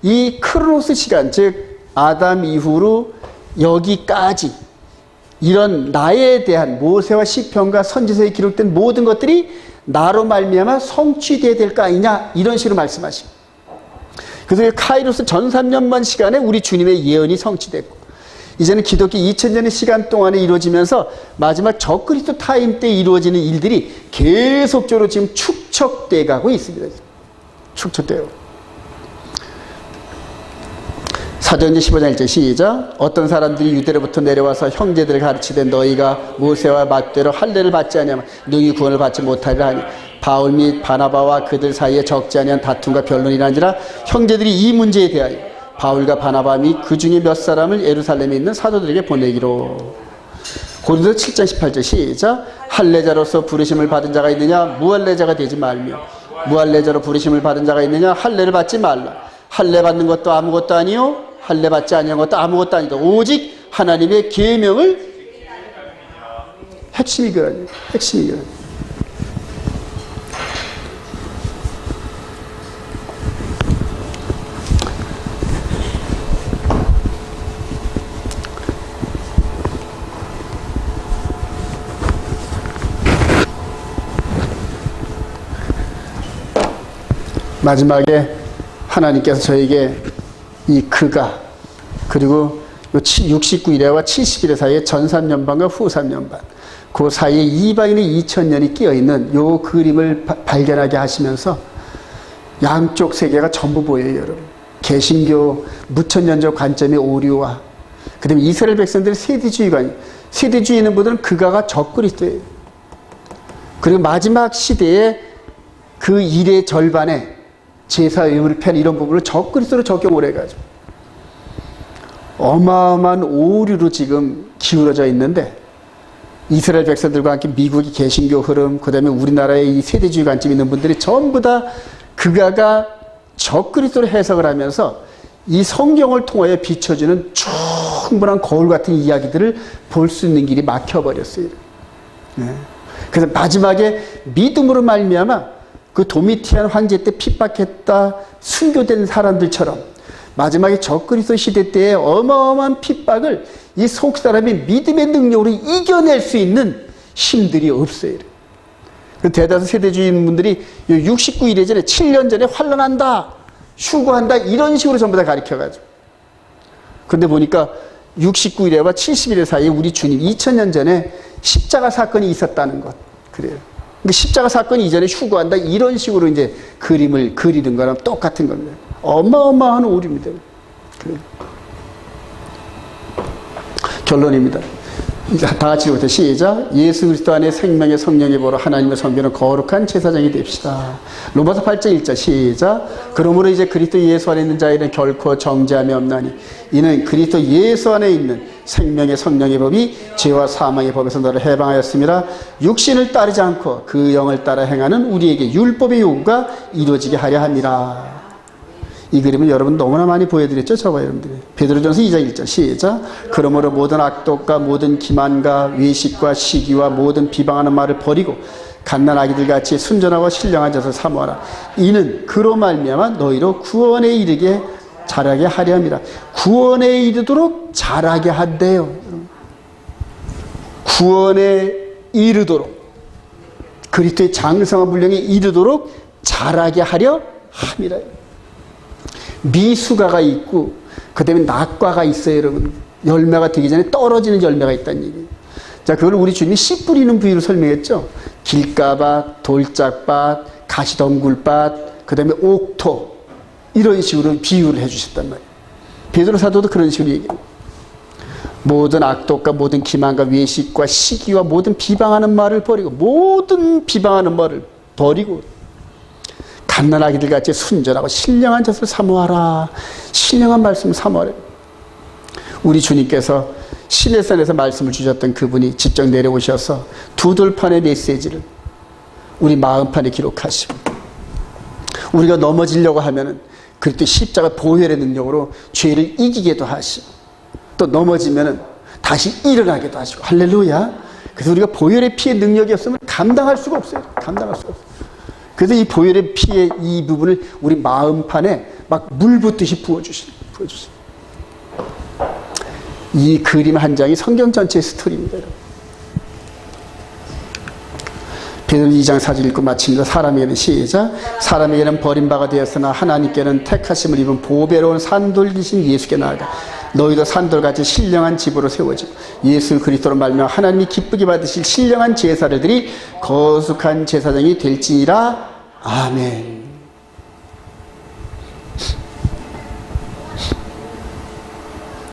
이 크로노스 시간, 즉 아담 이후로 여기까지 이런 나에 대한 모세와 시편과 선지서에 기록된 모든 것들이 나로 말미암아 성취되어야 될 거 아니냐, 이런 식으로 말씀하십니다. 그래서 카이로스 전 3년만 시간에 우리 주님의 예언이 성취됐고 이제는 기독교 2000년의 시간 동안에 이루어지면서 마지막 적그리스도 타임 때 이루어지는 일들이 계속적으로 지금 축적돼 가고 있습니다. 축적돼요. 사도행전 15장 1절 시작. 어떤 사람들이 유대로부터 내려와서 형제들을 가르치되 너희가 모세와 맞대로 할례를 받지 아니하면 능히 구원을 받지 못하리라 하니 바울 및 바나바와 그들 사이에 적지 아니한 다툼과 변론이라니라. 형제들이 이 문제에 대하여 바울과 바나바 및 그 중에 몇 사람을 예루살렘에 있는 사도들에게 보내기로. 고린도서 7장 18절 시작. 할례자로서 부르심을 받은 자가 있느냐 무할례자가 되지 말며 무할례자로 부르심을 받은 자가 있느냐 할례를 받지 말라. 할례 받는 것도 아무것도 아니요 할례 받지 아니한 것도 아무것도 아니다. 오직 하나님의 계명을 핵심이 그러니 핵심이 그러니. 마지막에 하나님께서 저에게 이 그가 그리고 69일에와 70일의 사이에 전 3년 반과 후 3년 반 그 사이에 이방인의 2000년이 끼어있는 요 그림을 발견하게 하시면서 양쪽 세계가 전부 보여요, 여러분. 개신교 무천년적 관점의 오류와 그 다음에 이스라엘 백성들의 세대주의는 분들은 그가가 적그리스도예요. 그리고 마지막 시대에 그 일의 절반에 제사 의무를 편 이런 부분을 적그리스도로 적용을 해가지고 어마어마한 오류로 지금 기울어져 있는데, 이스라엘 백성들과 함께 미국의 개신교 흐름, 그 다음에 우리나라의 이 세대주의 관점 있는 분들이 전부 다 그가가 적그리스도로 해석을 하면서 이 성경을 통하여 비춰주는 충분한 거울 같은 이야기들을 볼 수 있는 길이 막혀버렸어요. 네. 그래서 마지막에 믿음으로 말미암아 그 도미티안 황제 때 핍박했다 순교된 사람들처럼 마지막에 적그리스도 시대 때의 어마어마한 핍박을 이 속사람이 믿음의 능력으로 이겨낼 수 있는 힘들이 없어요. 그 대다수 세대주의 분들이 69일 전에 7년 전에 환란한다, 휴거한다 이런 식으로 전부 다 가르쳐가지고. 근데 보니까 69일에와 70일 사이에 우리 주님 2000년 전에 십자가 사건이 있었다는 것. 그래요. 근데 십자가 사건이 이전에 휴거한다 이런 식으로 이제 그림을 그리는 거랑 똑같은 겁니다. 어마어마한 오류입니다. 그래요. 결론입니다. 다 같이 읽어보세요. 시작. 예수 그리스도 안에 생명의 성령의 보로 하나님의 섬기는 거룩한 제사장이 됩시다. 로마서 8장 1절 시작. 그러므로 이제 그리스도 예수 안에 있는 자에는 결코 정죄함이 없나니 이는 그리스도 예수 안에 있는 생명의 성령의 법이 죄와 사망의 법에서 너를 해방하였습니다. 육신을 따르지 않고 그 영을 따라 행하는 우리에게 율법의 요구가 이루어지게 하려 합니다. 이 그림을 여러분 너무나 많이 보여드렸죠, 저와 여러분들이. 베드로전서 2장 1절 시작. 그러므로 모든 악독과 모든 기만과 외식과 시기와 모든 비방하는 말을 버리고 갓난아기들 같이 순전하고 신령한 자를 사모하라. 이는 그로 말미암아 너희로 구원에 이르게 자라게 하려 함이라. 구원에 이르도록 자라게 한대요. 구원에 이르도록, 그리스도의 장성한 분량에 이르도록 자라게 하려 함이라. 미수가가 있고 그 다음에 낙과가 있어요, 여러분. 열매가 되기 전에 떨어지는 열매가 있다는 얘기예요. 자, 그걸 우리 주님이 씨 뿌리는 부위로 설명했죠. 길가밭, 돌짝밭, 가시덩굴밭, 그 다음에 옥토, 이런 식으로 비유를 해주셨단 말이에요. 베드로 사도도 그런 식으로 얘기해요. 모든 악독과 모든 기만과 외식과 시기와 모든 비방하는 말을 버리고, 모든 비방하는 말을 버리고 갓난아기들 같이 순전하고 신령한 젖을 사모하라. 신령한 말씀을 사모하라. 우리 주님께서 시내산에서 말씀을 주셨던 그분이 직접 내려오셔서 두 돌판의 메시지를 우리 마음판에 기록하시고, 우리가 넘어지려고 하면은 그때 십자가 보혈의 능력으로 죄를 이기게도 하시고, 또 넘어지면은 다시 일어나게도 하시고. 할렐루야. 그래서 우리가 보혈의 피의 능력이 없으면 감당할 수가 없어요. 감당할 수가 없어요. 그래서 이 보혈의 피의 이 부분을 우리 마음판에 막 물 붓듯이 부어주시는. 이 그림 한 장이 성경 전체의 스토리입니다. 베드로 2장 4절 읽고 마칩니다. 사람에게는 시작. 사람에게는 버림바가 되었으나 하나님께는 택하심을 입은 보배로운 산돌이신 예수께 나아가 너희도 산돌같이 신령한 집으로 세워지고 예수 그리스도로 말미암아 하나님이 기쁘게 받으실 신령한 제사를 드리 거룩한 제사장이 될지니라. 아멘.